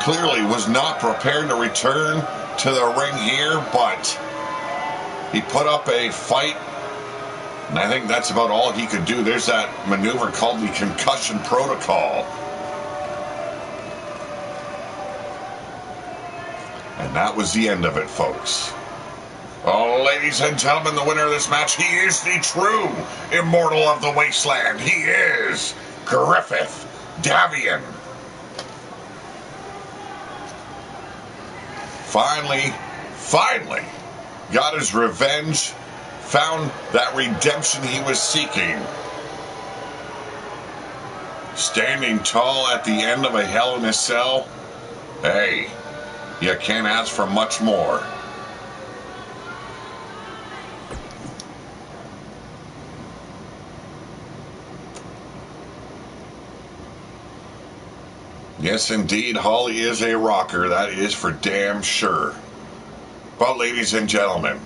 clearly was not prepared to return to the ring here, but he put up a fight, and I think that's about all he could do. There's that maneuver called the concussion protocol. And that was the end of it, folks. Oh, ladies and gentlemen, the winner of this match, he is the true immortal of the wasteland. He is Griffith Davian. Finally got his revenge, found that redemption he was seeking. Standing tall at the end of a Hell in a Cell. Hey, you can't ask for much more. Yes, indeed, Holly is a rocker. That is for damn sure. But, ladies and gentlemen,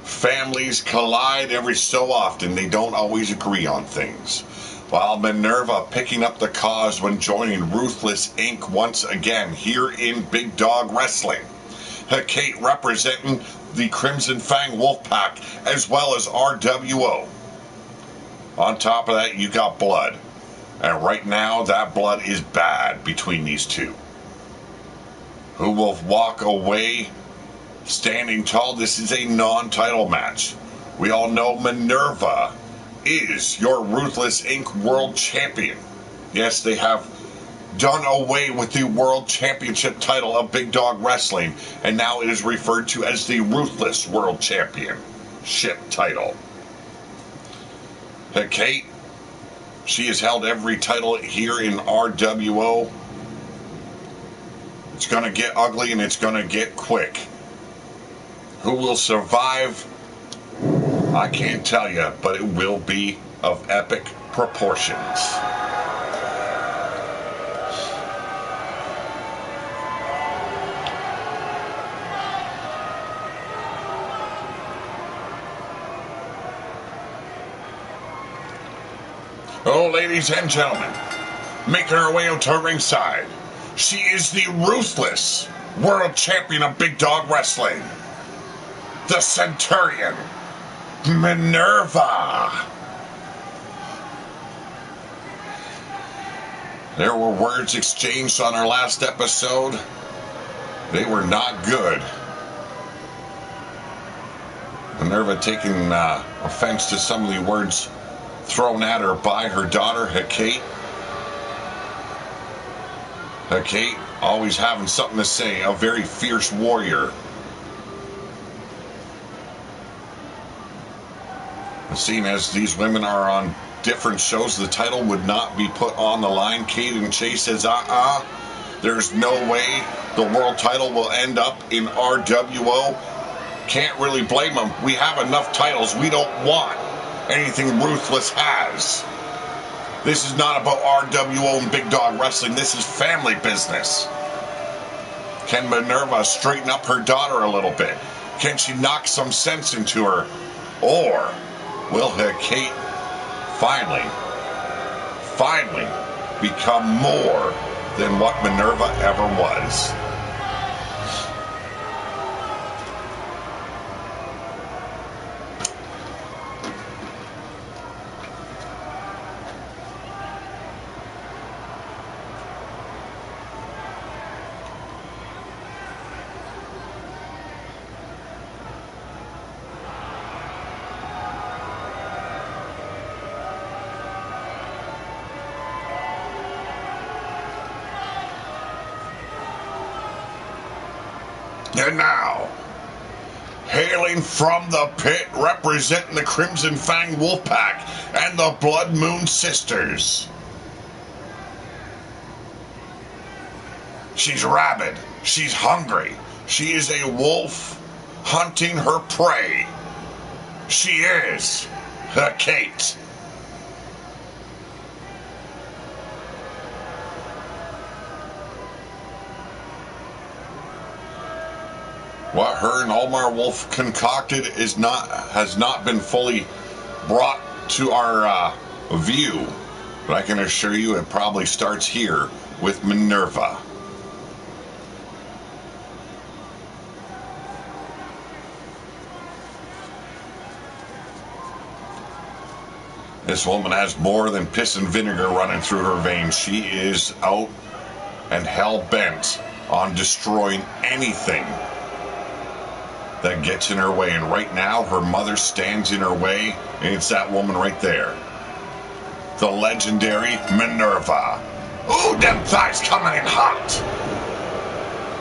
families collide every so often. They don't always agree on things. While Minerva picking up the cause when joining Ruthless Inc. once again here in Big Dog Wrestling. Kate representing the Crimson Fang Wolfpack as well as RWO. On top of that, you got blood. And right now, that blood is bad between these two. Who will walk away standing tall? This is a non-title match. We all know Minerva is your Ruthless Inc. World Champion. Yes, they have done away with the World Championship title of Big Dog Wrestling, and now it is referred to as the Ruthless World Championship title. Kate, she has held every title here in RWO. It's going to get ugly and it's going to get quick. Who will survive? I can't tell you, but it will be of epic proportions. Oh, ladies and gentlemen, making her way out to ringside, she is the Ruthless World Champion of Big Dog Wrestling, the Centurion, Minerva. There were words exchanged on our last episode. They were not good. Minerva taking offense to some of the words thrown at her by her daughter, Kate. Kate always having something to say, a very fierce warrior. Seeing as these women are on different shows, the title would not be put on the line. Kate and Chase says, there's no way the world title will end up in RWO. Can't really blame them. We have enough titles. We don't want anything Ruthless has. This is not about RWO and Big Dog Wrestling. This is family business. Can Minerva straighten up her daughter a little bit? Can she knock some sense into her? Or will Kate finally become more than what Minerva ever was? And now, hailing from the pit, representing the Crimson Fang Wolfpack and the Blood Moon Sisters. She's rabid. She's hungry. She is a wolf hunting her prey. She is Kate. What her and Omar Wolf concocted has not been fully brought to our view, but I can assure you it probably starts here with Minerva. This woman has more than piss and vinegar running through her veins. She is out and hell-bent on destroying anything that gets in her way. And right now, her mother stands in her way, and it's that woman right there. The legendary Minerva. Ooh, them thighs coming in hot.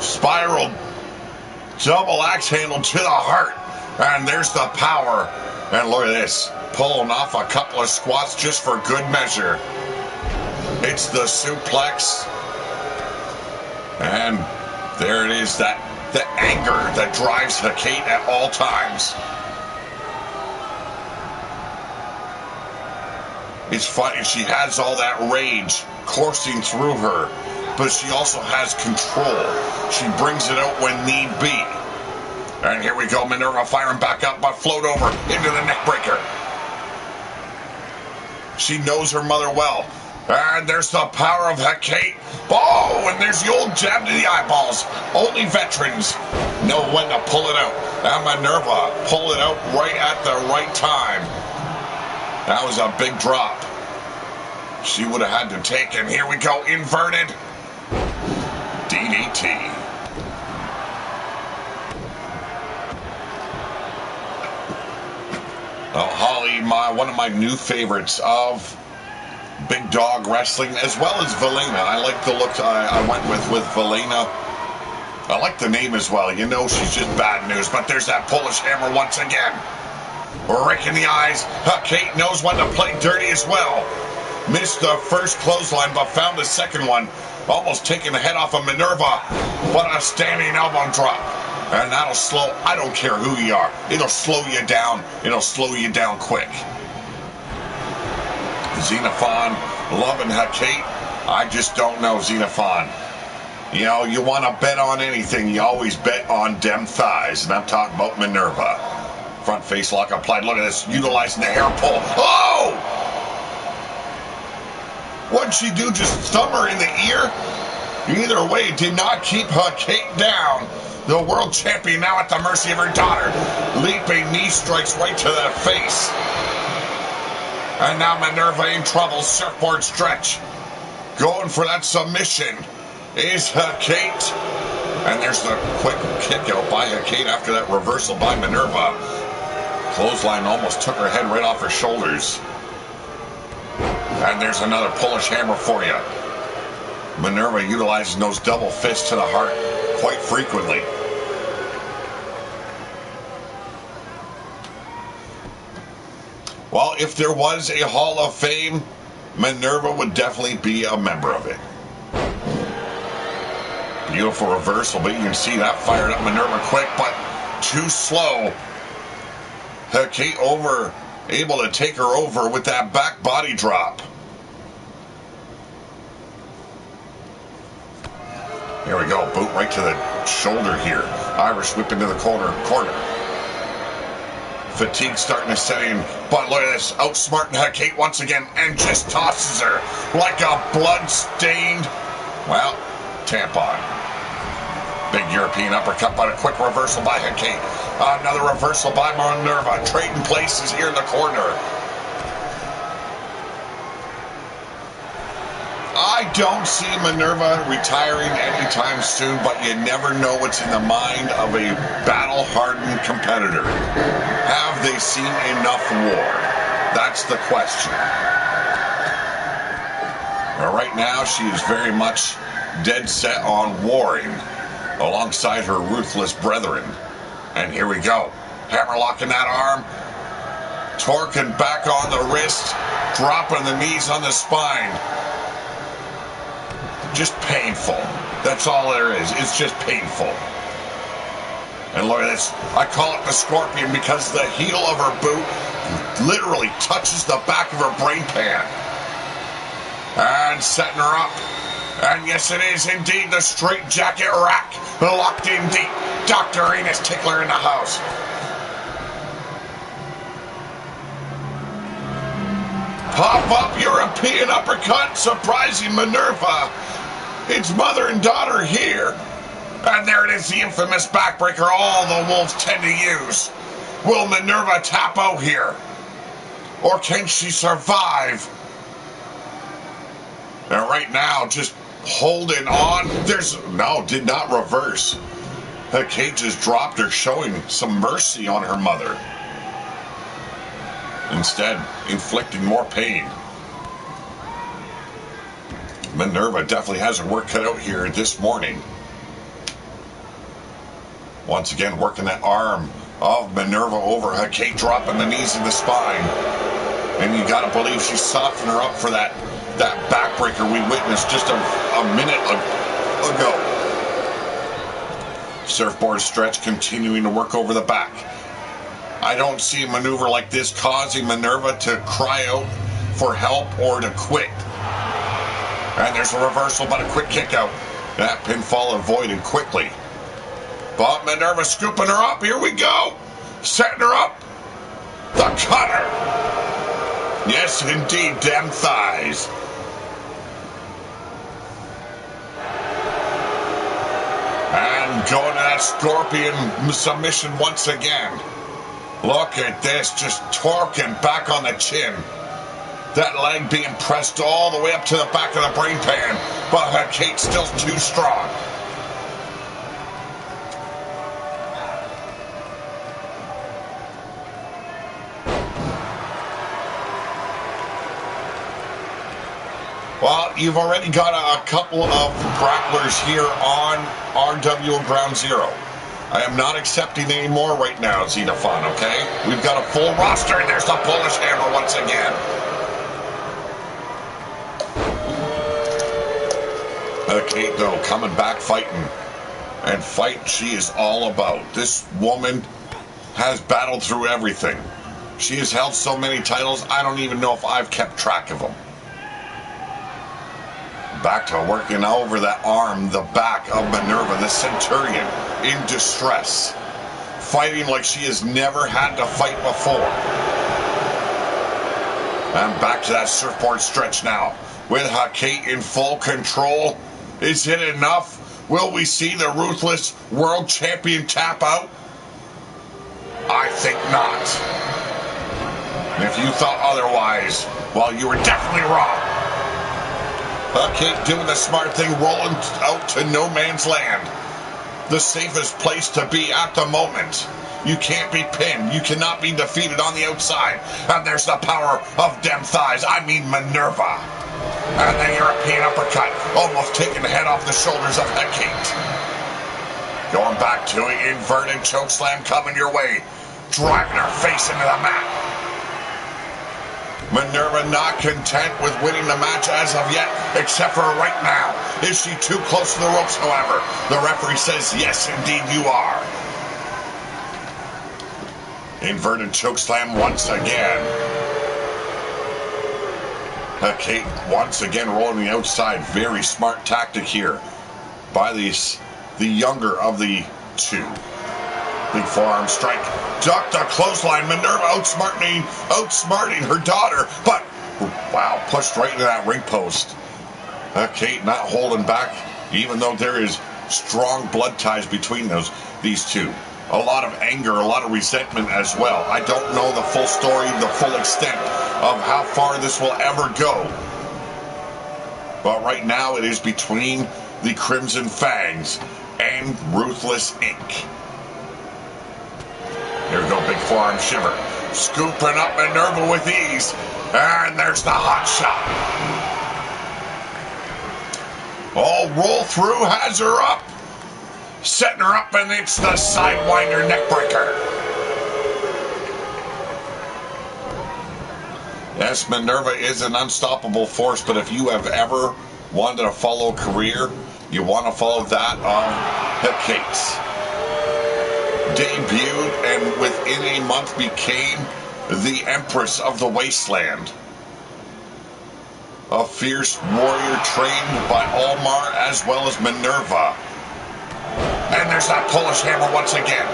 Spiral double axe handle to the heart. And there's the power. And look at this. Pulling off a couple of squats just for good measure. It's the suplex. And there it is, the anger that drives Kate at all times. It's funny, she has all that rage coursing through her, but she also has control. She brings it out when need be. And here we go, Minerva firing back up, but float over into the neckbreaker. She knows her mother well. And there's the power of Kate. Oh, and there's the old jab to the eyeballs. Only veterans know when to pull it out. And Minerva pulled it out right at the right time. That was a big drop. She would have had to take, and here we go, inverted DDT. Oh, Holly, one of my new favorites of Big Dog Wrestling, as well as Velena. I like the look I went with Velena. I like the name as well. You know she's just bad news, but there's that Polish hammer once again. Raking the eyes. Kate knows when to play dirty as well. Missed the first clothesline, but found the second one. Almost taking the head off of Minerva, but a standing elbow drop. And that'll slow, I don't care who you are. It'll slow you down. It'll slow you down quick. Xenophon loving Kate. I just don't know, Xenophon. You know, you want to bet on anything, you always bet on dem thighs. And I'm talking about Minerva. Front face lock applied. Look at this, utilizing the hair pull. Oh! What'd she do, just thumb her in the ear? Either way, did not keep Kate down. The world champion now at the mercy of her daughter. Leaping knee strikes right to the face. And now Minerva in trouble. Surfboard stretch. Going for that submission is Kate. And there's the quick kick out by Kate after that reversal by Minerva. Clothesline almost took her head right off her shoulders. And there's another Polish hammer for you. Minerva utilizing those double fists to the heart quite frequently. Well, if there was a Hall of Fame, Minerva would definitely be a member of it. Beautiful reversal, but you can see that fired up Minerva quick, but too slow. Kate able to take her over with that back body drop. Here we go, boot right to the shoulder here. Irish whip into the corner. Fatigue starting to set in, but look at this, outsmarting Kate once again, and just tosses her like a blood-stained, well, tampon. Big European uppercut, but a quick reversal by Kate. Another reversal by Minerva, trading places here in the corner. I don't see Minerva retiring anytime soon, but you never know what's in the mind of a battle-hardened competitor. Have they seen enough war? That's the question. But right now, she is very much dead set on warring. alongside her ruthless brethren. And here we go. Hammerlock in that arm. Torquing back on the wrist. Dropping the knees on the spine. Just painful. That's all there is. It's just painful. And look at this. I call it the scorpion because the heel of her boot literally touches the back of her brain pan. And setting her up. And yes, it is indeed the straight jacket rack. Locked in deep. Dr. Enos Tickler in the house. Pop-up European uppercut, surprising Minerva. It's mother and daughter here. And there it is, the infamous backbreaker all the Wolves tend to use. Will Minerva tap out here? Or can she survive? And right now, just holding on. Did not reverse. The cage just dropped her, showing some mercy on her mother. Instead, inflicting more pain. Minerva definitely has her work cut out here this morning. Once again, working that arm of Minerva over her, Kate dropping the knees in the spine. And you gotta believe she's softening her up for that backbreaker we witnessed just a minute ago. Surfboard stretch continuing to work over the back. I don't see a maneuver like this causing Minerva to cry out for help or to quit. And there's a reversal, but a quick kick out. That pinfall avoided quickly. But Minerva scooping her up. Here we go. Setting her up. The cutter. Yes, indeed, damn thighs. And going to that scorpion submission once again. Look at this, just torquing back on the chin. That leg being pressed all the way up to the back of the brain pan. But Kate's still too strong. Well, you've already got a couple of grapplers here on RWO Ground Zero. I am not accepting any more right now, Xenophon, okay? We've got a full roster, and there's the Polish Hammer once again. Kate, though, coming back fighting. And fight she is all about. This woman has battled through everything. She has held so many titles, I don't even know if I've kept track of them. Back to working over that arm, the back of Minerva, the Centurion, in distress. Fighting like she has never had to fight before. And back to that surfboard stretch now. With Kate in full control. Is it enough? Will we see the ruthless world champion tap out? I think not. And if you thought otherwise, well, you were definitely wrong. Kate doing the smart thing, rolling out to no man's land. The safest place to be at the moment. You can't be pinned. You cannot be defeated on the outside. And there's the power of dem thighs. I mean Minerva. And the European uppercut, almost taking the head off the shoulders of Kate. Going back to an inverted chokeslam coming your way. Driving her face into the mat. Minerva not content with winning the match as of yet, except for right now. Is she too close to the ropes, however? The referee says, yes, indeed you are. Inverted chokeslam once again. Kate once again rolling the outside. Very smart tactic here by the younger of the two. Big forearm strike. Duck the clothesline. Minerva outsmarting her daughter. But, wow, pushed right into that ring post. Kate not holding back, even though there is strong blood ties between these two. A lot of anger, a lot of resentment as well. I don't know the full story, the full extent of how far this will ever go. But right now it is between the Crimson Fangs and Ruthless Inc. Here we go, big forearm shiver. Scooping up Minerva with ease. And there's the hot shot. Oh, roll through has her up. Setting her up, and it's the Sidewinder neckbreaker. Yes, Minerva is an unstoppable force, but if you have ever wanted to follow a career, you want to follow that of Hecate's. Debuted and within a month became the Empress of the Wasteland. A fierce warrior trained by Almar as well as Minerva. And there's that Polish hammer once again.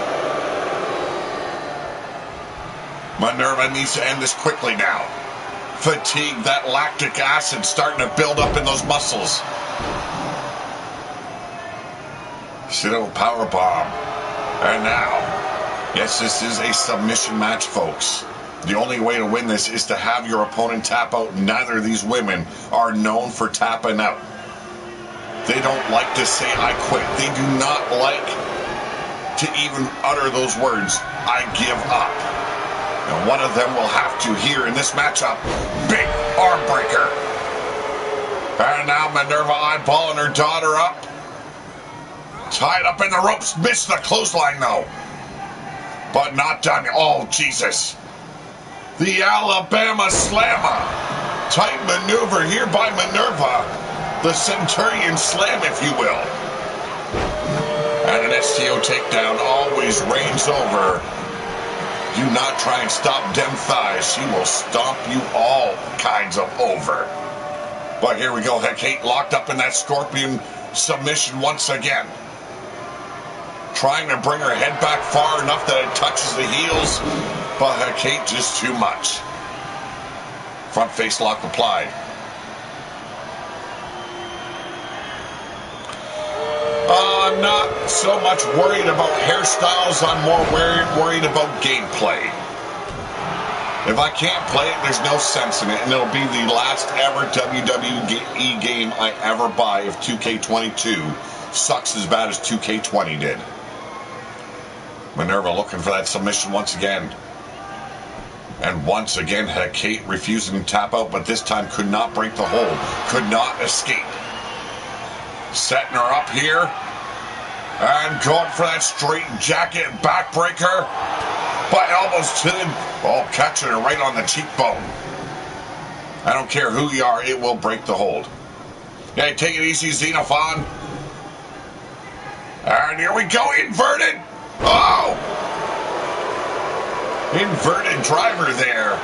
Minerva needs to end this quickly now. Fatigue, that lactic acid starting to build up in those muscles. Pseudo powerbomb. And now, yes, this is a submission match, folks. The only way to win this is to have your opponent tap out. Neither of these women are known for tapping out. They don't like to say, I quit. They do not like to even utter those words, I give up. And one of them will have to here in this matchup. Big arm breaker. And now Minerva eyeballing her daughter up. Tied up in the ropes. Missed the clothesline, though. But not done. Oh, Jesus. The Alabama Slammer. Tight maneuver here by Minerva. The Centurion Slam, if you will. And an STO takedown always reigns over. Do not try and stop them thighs. She will stomp you all kinds of over. But here we go. Hecate locked up in that Scorpion submission once again. Trying to bring her head back far enough that it touches the heels. But Hecate just too much. Front face lock applied. Not so much worried about hairstyles. I'm more worried about gameplay. If I can't play it, there's no sense in it. And it'll be the last ever WWE game I ever buy if 2K22 sucks as bad as 2K20 did. Minerva looking for that submission once again. And once again, Hecate refusing to tap out, but this time could not break the hold. Could not escape. Setting her up here. And going for that straight jacket backbreaker. By elbows to the... Oh, catching her right on the cheekbone. I don't care who you are, it will break the hold. Okay, take it easy, Xenophon. And here we go, inverted. Oh! Inverted driver there.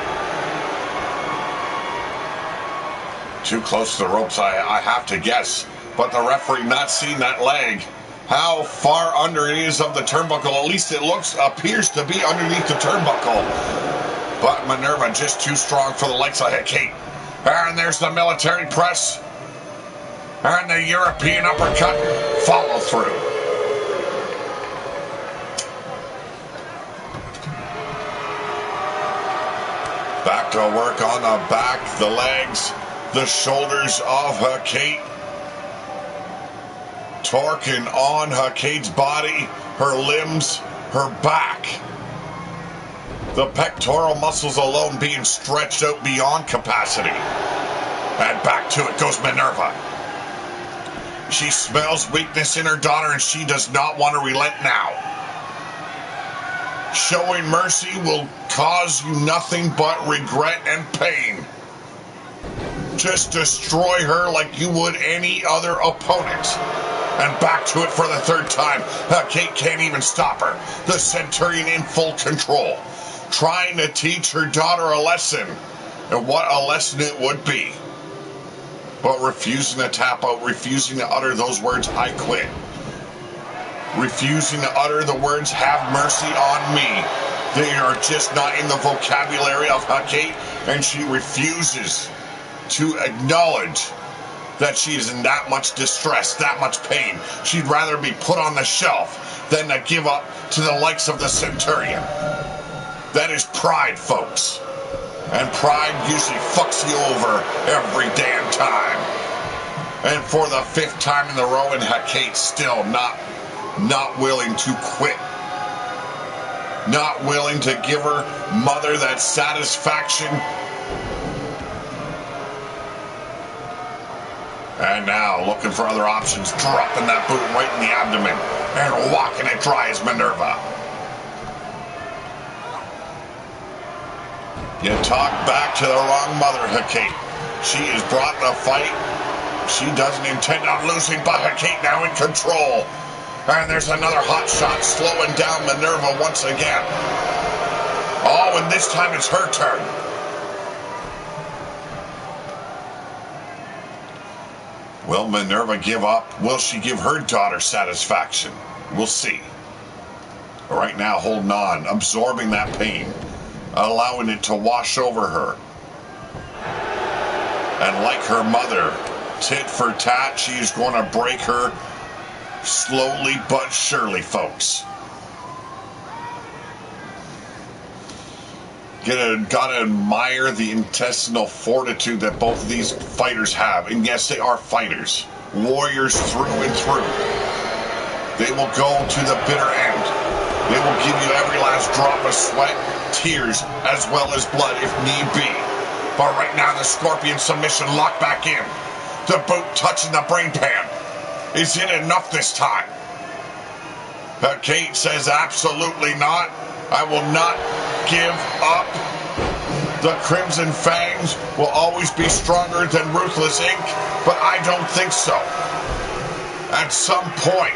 Too close to the ropes, I have to guess. But the referee not seeing that leg. How far under it is of the turnbuckle. At least it appears to be underneath the turnbuckle. But Minerva just too strong for the likes of Hecate. And there's the military press. And the European uppercut. Follow through. Back to work on the back, the legs, the shoulders of Hecate. Torquing on Hecate's body, her limbs, her back. The pectoral muscles alone being stretched out beyond capacity. And back to it goes Minerva. She smells weakness in her daughter and she does not want to relent now. Showing mercy will cause you nothing but regret and pain. Just destroy her like you would any other opponent. And back to it for the third time. Hecate can't even stop her. The Centurion in full control. Trying to teach her daughter a lesson. And what a lesson it would be. But refusing to tap out. Refusing to utter those words, I quit. Refusing to utter the words, have mercy on me. They are just not in the vocabulary of Hecate. And she refuses to acknowledge that she is in that much distress, that much pain. She'd rather be put on the shelf than to give up to the likes of the Centurion. That is pride, folks. And pride usually fucks you over every damn time. And for the 5th time in a row, and Hecate still not willing to quit. Not willing to give her mother that satisfaction. And now, looking for other options, dropping that boot right in the abdomen. and walking it dry as Minerva. You talk back to the wrong mother, Hecate. She is brought in a fight. She doesn't intend on losing, but Hecate now in control. And there's another hot shot slowing down Minerva once again. Oh, and this time it's her turn. Will Minerva give up? Will she give her daughter satisfaction? We'll see. Right now, holding on, absorbing that pain, allowing it to wash over her. And like her mother, tit for tat, she's going to break her slowly but surely, folks. Gotta admire the intestinal fortitude that both of these fighters have. And yes, they are fighters. Warriors through and through. They will go to the bitter end. They will give you every last drop of sweat, tears, as well as blood if need be. But right now, the Scorpion submission locked back in. The boot touching the brain pan. Is it enough this time? Kate says absolutely not. I will not give up. The Crimson Fangs will always be stronger than Ruthless Inc., but I don't think so. At some point,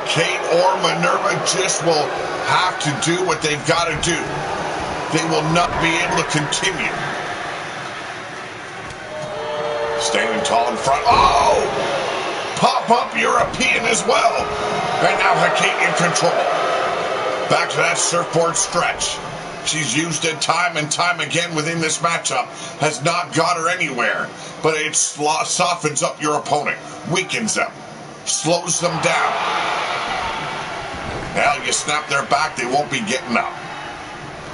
Kate or Minerva just will have to do what they've got to do. They will not be able to continue. Standing tall in front. Oh! Pop-up European as well. And now Hecate in control. Back to that surfboard stretch. She's used it time and time again within this matchup. Has not got her anywhere. But it softens up your opponent. Weakens them. Slows them down. Now you snap their back, they won't be getting up.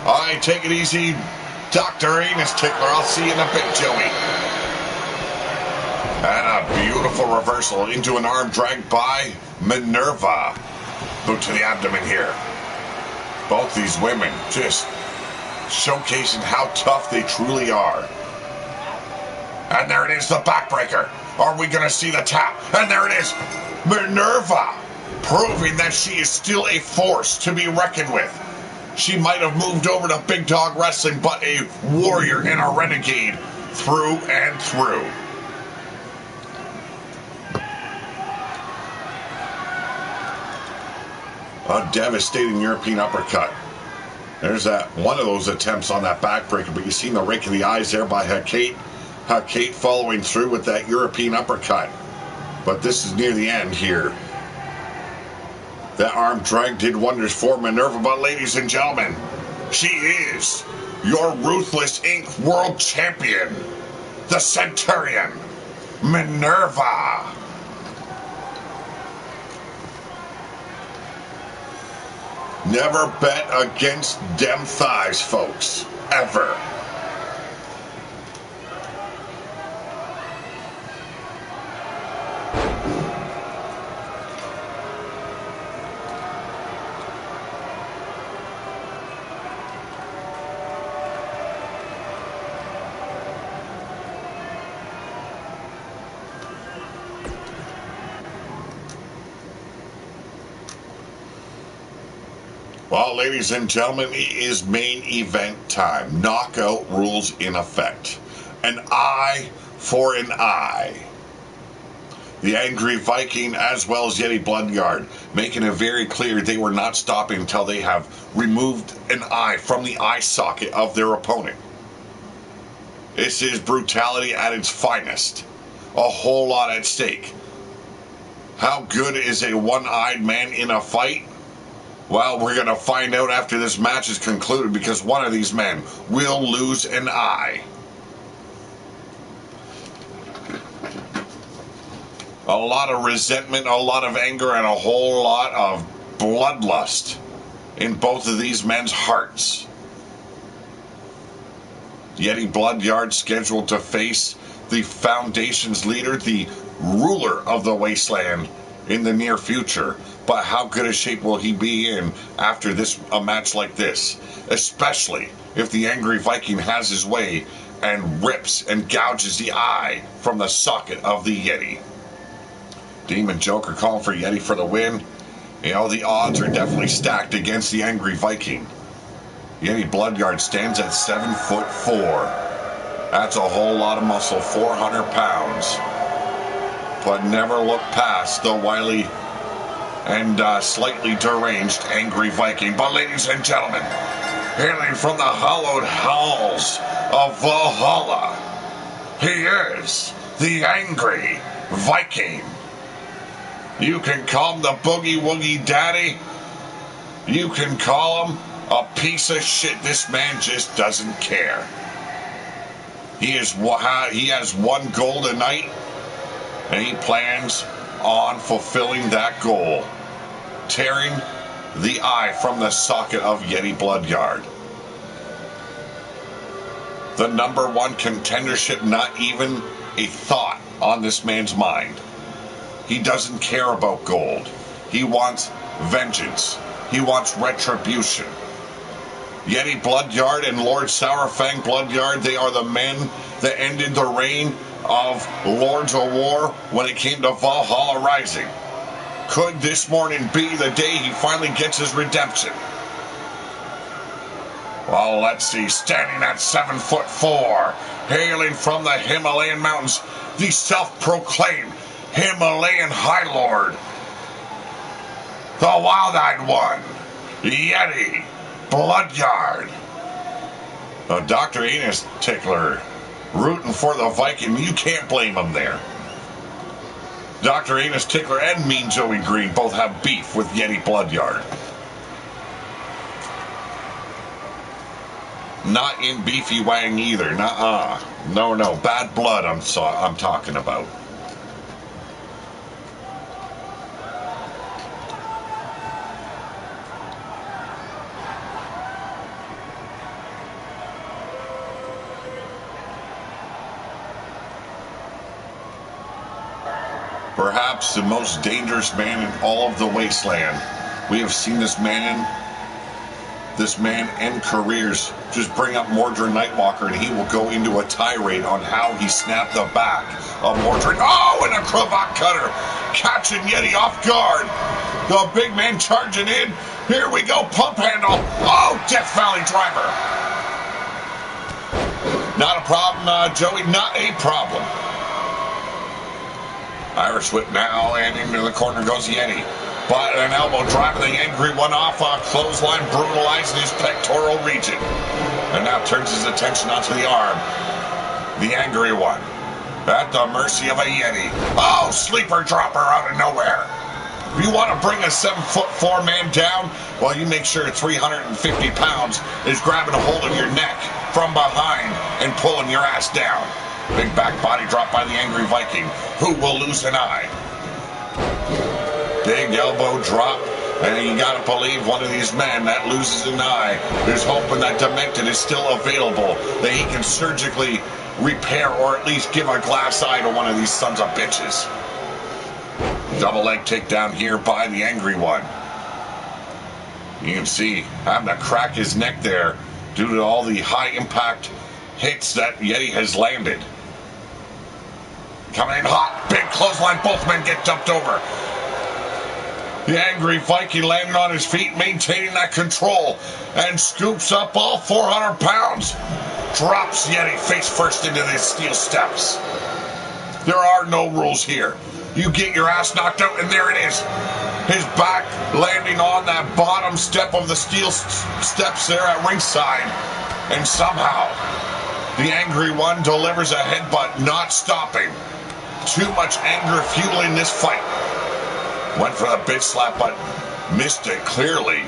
All right, take it easy, Dr. Anus Tickler. I'll see you in a bit, Joey. And a beautiful reversal into an arm drag by Minerva. Boot to the abdomen here. Both these women just showcasing how tough they truly are. And there it is, the backbreaker. Are we going to see the tap? And there it is, Minerva, proving that she is still a force to be reckoned with. She might have moved over to Big Dog Wrestling, but a warrior and a renegade through and through. A devastating European uppercut. There's that one of those attempts on that backbreaker, but you seen the rake of the eyes there by Hecate. Hecate following through with that European uppercut. But this is near the end here. That arm drag did wonders for Minerva, but ladies and gentlemen, she is your Ruthless Inc. World Champion, the Centurion, Minerva. Never bet against dem thighs, folks. Ever. Well, ladies and gentlemen, it is main event time. Knockout rules in effect. An eye for an eye. The Angry Viking as well as Yeti Bloodyard making it very clear they were not stopping until they have removed an eye from the eye socket of their opponent. This is brutality at its finest. A whole lot at stake. How good is a one-eyed man in a fight? Well, we're going to find out after this match is concluded, because one of these men will lose an eye. A lot of resentment, a lot of anger, and a whole lot of bloodlust in both of these men's hearts. Yeti Bloodyard scheduled to face the Foundation's leader, the ruler of the Wasteland, in the near future. But how good a shape will he be in after a match like this? Especially if the Angry Viking has his way and rips and gouges the eye from the socket of the Yeti. Demon Joker calling for Yeti for the win. You know, the odds are definitely stacked against the Angry Viking. Yeti Bloodyard stands at 7'4". That's a whole lot of muscle, 400 pounds. But never look past the wily and slightly deranged Angry Viking. But ladies and gentlemen, hailing from the hallowed halls of Valhalla, he is the Angry Viking. You can call him the Boogie Woogie Daddy. You can call him a piece of shit. This man just doesn't care. He has one goal tonight, and he plans on fulfilling that goal, tearing the eye from the socket of Yeti Bloodyard. The number one contendership, not even a thought on this man's mind. He doesn't care about gold. He wants vengeance. He wants retribution. Yeti Bloodyard and Lord Sourfang Bloodyard, they are the men that ended the reign of Lords of War when it came to Valhalla Rising. Could this morning be the day he finally gets his redemption? Well, let's see. Standing at 7'4", hailing from the Himalayan mountains, the self-proclaimed Himalayan High Lord, the Wild-Eyed One, Yeti Bloodyard. Dr. Enos Tickler rooting for the Viking. You can't blame him there. Dr. Enos Tickler and Mean Joey Green both have beef with Yeti Bloodyard. Not in Beefy Wang either. Nuh-uh. No. Bad blood I'm talking about. Perhaps the most dangerous man in all of the wasteland. We have seen this man end careers. Just bring up Mordred Nightwalker and he will go into a tirade on how he snapped the back of Mordred. Oh, and a cravat cutter catching Yeti off guard. The big man charging in. Here we go, pump handle. Oh, Death Valley driver. Not a problem, Joey, not a problem. Irish whip now, and into the corner goes Yeti. But an elbow driving the Angry One off, a clothesline brutalizing his pectoral region. And now turns his attention onto the arm. The Angry One, at the mercy of a Yeti. Oh, sleeper dropper out of nowhere. If you want to bring a 7'4" man down, well, you make sure 350 pounds is grabbing a hold of your neck from behind and pulling your ass down. Big back body drop by the Angry Viking, who will lose an eye. Big elbow drop, and you gotta believe one of these men that loses an eye is hoping that Demented is still available, that he can surgically repair or at least give a glass eye to one of these sons of bitches. Double leg takedown here by the Angry One. You can see having to crack his neck there due to all the high impact hits that Yeti has landed. Coming in hot, big clothesline, both men get dumped over. The Angry Viking landing on his feet, maintaining that control, and scoops up all 400 pounds. Drops Yeti face first into the steel steps. There are no rules here. You get your ass knocked out, and there it is. His back landing on that bottom step of the steel steps there at ringside. And somehow, the Angry One delivers a headbutt, not stopping. Too much anger fueling this fight. Went for the bitch slap, but missed it clearly,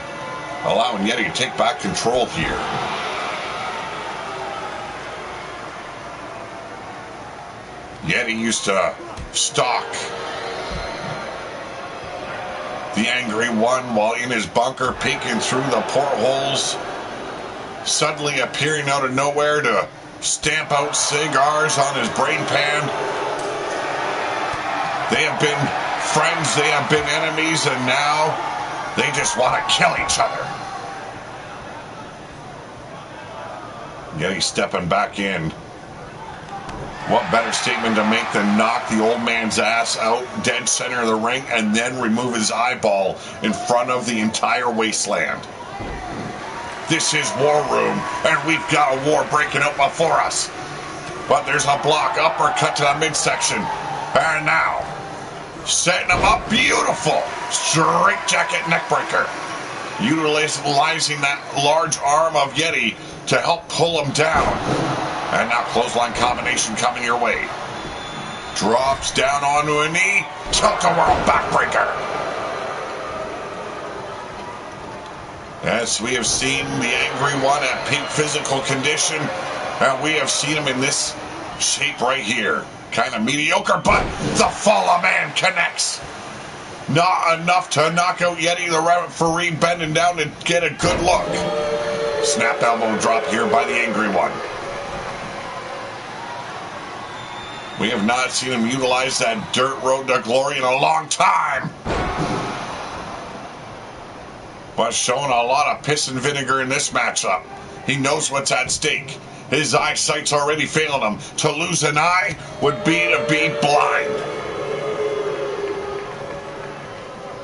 allowing Yeti to take back control here. Yeti used to stalk the Angry One while in his bunker, peeking through the portholes, suddenly appearing out of nowhere to stamp out cigars on his brain pan. They have been friends, they have been enemies, and now they just want to kill each other. Yeti stepping back in. What better statement to make than knock the old man's ass out dead center of the ring and then remove his eyeball in front of the entire wasteland. This is War Room, and we've got a war breaking out before us. But there's a block, uppercut to the midsection. And now, setting him up, beautiful. Straight jacket neckbreaker. Utilizing that large arm of Yeti to help pull him down. And now clothesline combination coming your way. Drops down onto a knee. Tilt-a-whirl backbreaker. Yes, we have seen the Angry One at peak physical condition. And we have seen him in this shape right here. Kind of mediocre, but the Fallen Man connects. Not enough to knock out Yeti. The referee bending down to get a good look. Snap elbow drop here by the Angry One. We have not seen him utilize that dirt road to glory in a long time. But showing a lot of piss and vinegar in this matchup. He knows what's at stake. His eyesight's already failing him. To lose an eye would be to be blind.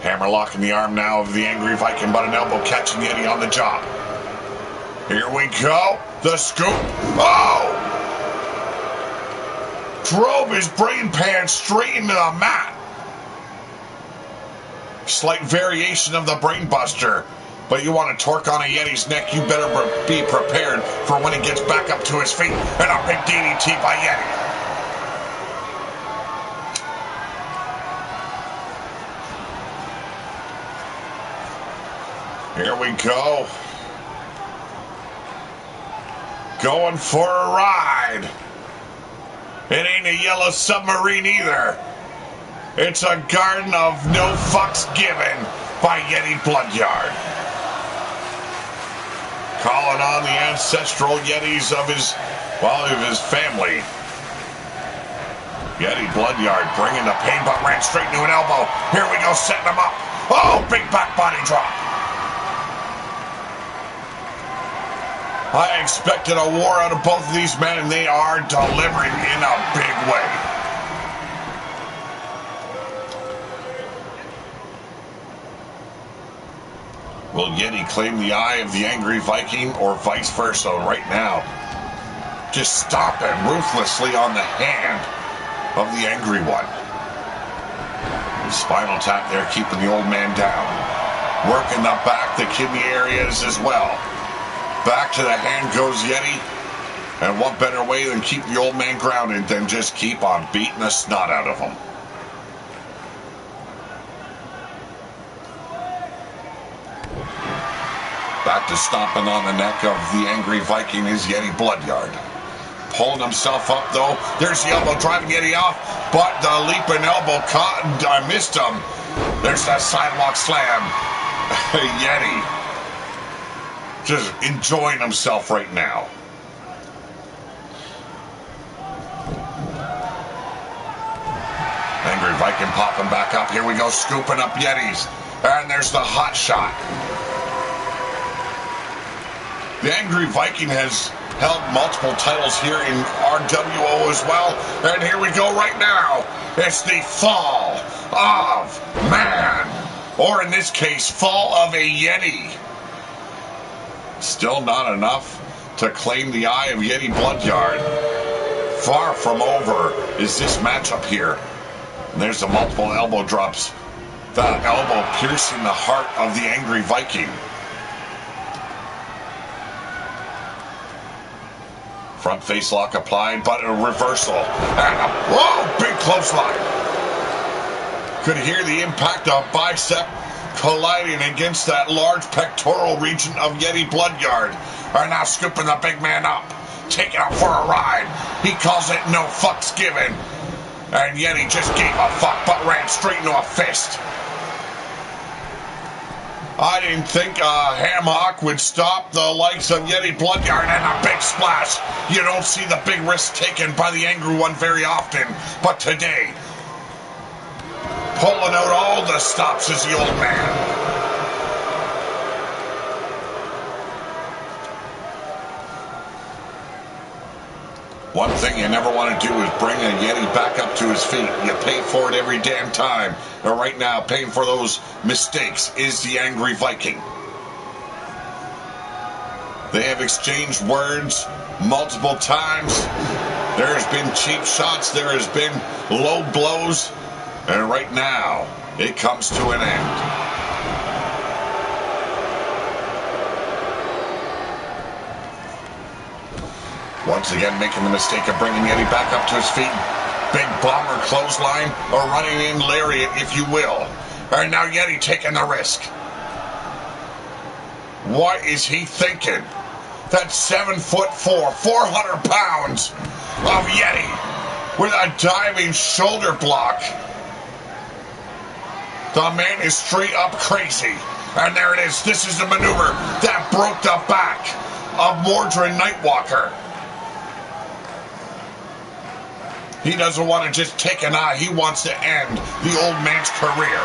Hammerlock in the arm now of the Angry Viking, but an elbow catching Yeti on the jaw. Here we go. The scoop. Oh! Drove his brain pan straight into the mat. Slight variation of the brain buster. But you want to torque on a Yeti's neck, you better be prepared for when he gets back up to his feet. And a big DDT by Yeti. Here we go. Going for a ride. It ain't a yellow submarine either. It's a garden of no fucks given by Yeti Bloodyard. Calling on the ancestral Yetis of his family. Yeti Bloodyard bringing the pain, but ran straight into an elbow. Here we go, setting him up. Oh, big back body drop. I expected a war out of both of these men, and they are delivering in a big way. Will Yeti claim the eye of the Angry Viking or vice versa right now? Just stomping ruthlessly on the hand of the Angry One. Spinal tap there, keeping the old man down. Working the back, the kidney areas as well. Back to the hand goes Yeti. And what better way than keep the old man grounded than just keep on beating the snot out of him. Back to stomping on the neck of the Angry Viking is Yeti Bloodyard. Pulling himself up, though. There's the elbow driving Yeti off, but the leaping elbow caught and I missed him. There's that sidewalk slam. Yeti just enjoying himself right now. Angry Viking popping back up. Here we go, scooping up Yetis. And there's the hot shot. The Angry Viking has held multiple titles here in RWO as well. And here we go right now. It's the fall of man. Or in this case, fall of a Yeti. Still not enough to claim the eye of Yeti Bloodyard. Far from over is this matchup here. And there's the multiple elbow drops. The elbow piercing the heart of the Angry Viking. Front face lock applied, but a reversal. And a big clothesline. Could hear the impact of bicep colliding against that large pectoral region of Yeti Bloodyard. Are now scooping the big man up. Taking him for a ride. He calls it no fucks given. And Yeti just gave a fuck, but ran straight into a fist. I didn't think a hammock would stop the likes of Yeti Bloodyard, and a big splash. You don't see the big risk taken by the Angry One very often, but today, pulling out all the stops is the old man. One thing you never want to do is bring a Yeti back up to his feet. You pay for it every damn time. And right now, paying for those mistakes is the Angry Viking. They have exchanged words multiple times. There has been cheap shots. There has been low blows. And right now, it comes to an end. Once again, making the mistake of bringing Yeti back up to his feet. Big bomber clothesline, or running in lariat, if you will. And now Yeti taking the risk. What is he thinking? That's 7'4", 400 pounds of Yeti with a diving shoulder block. The man is straight up crazy. And there it is. This is the maneuver that broke the back of Mordred Nightwalker. He doesn't want to just take an eye. He wants to end the old man's career.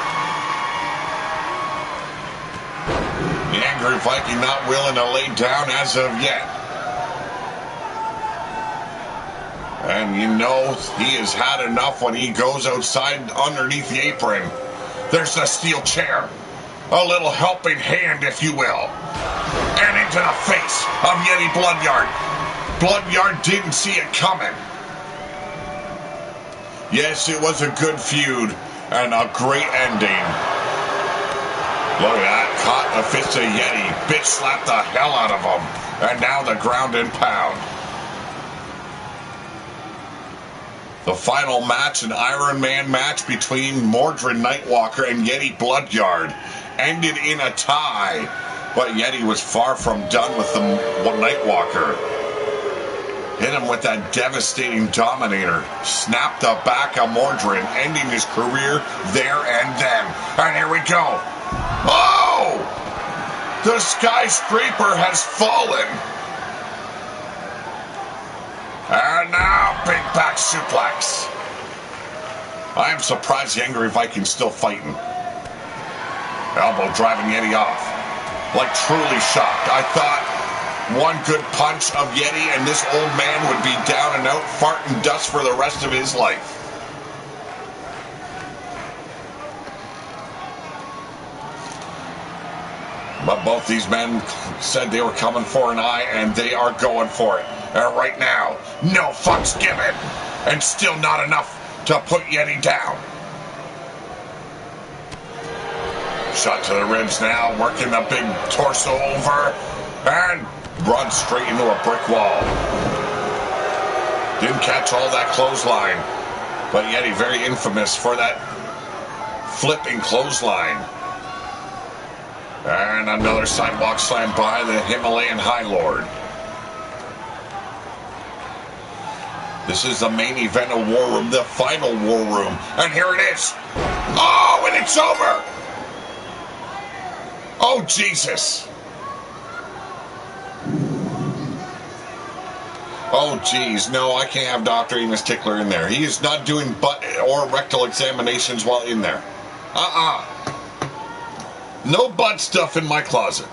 The Angry Viking not willing to lay down as of yet. And you know he has had enough when he goes outside underneath the apron. There's the steel chair. A little helping hand, if you will. And into the face of Yeti Bloodyard. Bloodyard didn't see it coming. Yes, it was a good feud and a great ending. Look at that. Caught the fist of Yeti. Bitch slapped the hell out of him. And now the ground and pound. The final match, an Iron Man match between Mordred Nightwalker and Yeti Bloodyard, ended in a tie. But Yeti was far from done with the Nightwalker. Hit him with that devastating Dominator. Snapped the back of Mordred, ending his career there and then. And here we go. Oh! The skyscraper has fallen. And now, big back suplex. I am surprised the Angry Viking's still fighting. Elbow driving Yeti off. Like truly shocked. I thought one good punch of Yeti and this old man would be down and out, farting dust for the rest of his life. But both these men said they were coming for an eye, and they are going for it. And right now, no fucks given. And still not enough to put Yeti down. Shot to the ribs now, working the big torso over. And runs straight into a brick wall. Didn't catch all that clothesline. But Yeti very infamous for that flipping clothesline. And another sidewalk slam by the Himalayan High Lord. This is the main event of War Room, the final War Room. And here it is. Oh, and it's over. Oh, Jesus. Oh, geez. No, I can't have Dr. Amos Tickler in there. He is not doing butt or rectal examinations while in there. No butt stuff in my closet.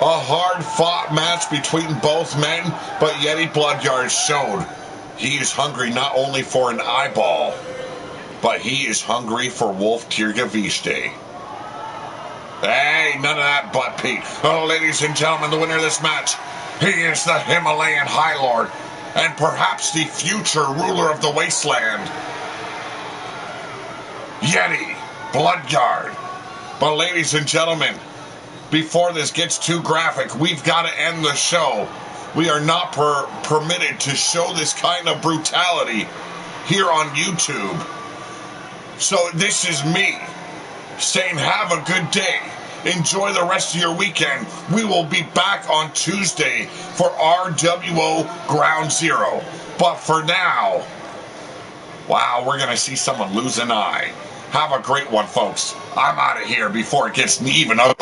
A hard-fought match between both men, but Yeti Bloodyard showed he is hungry not only for an eyeball, but he is hungry for Wolf Tirgavishte. Hey, none of that butt peek. Oh, ladies and gentlemen, the winner of this match, he is the Himalayan High Lord, and perhaps the future ruler of the wasteland, Yeti Bloodyard. But ladies and gentlemen, before this gets too graphic, we've got to end the show. We are not permitted to show this kind of brutality here on YouTube. So this is me saying have a good day. Enjoy the rest of your weekend. We will be back on Tuesday for RWO Ground Zero. But for now, wow, we're going to see someone lose an eye. Have a great one, folks. I'm out of here before it gets even ugly.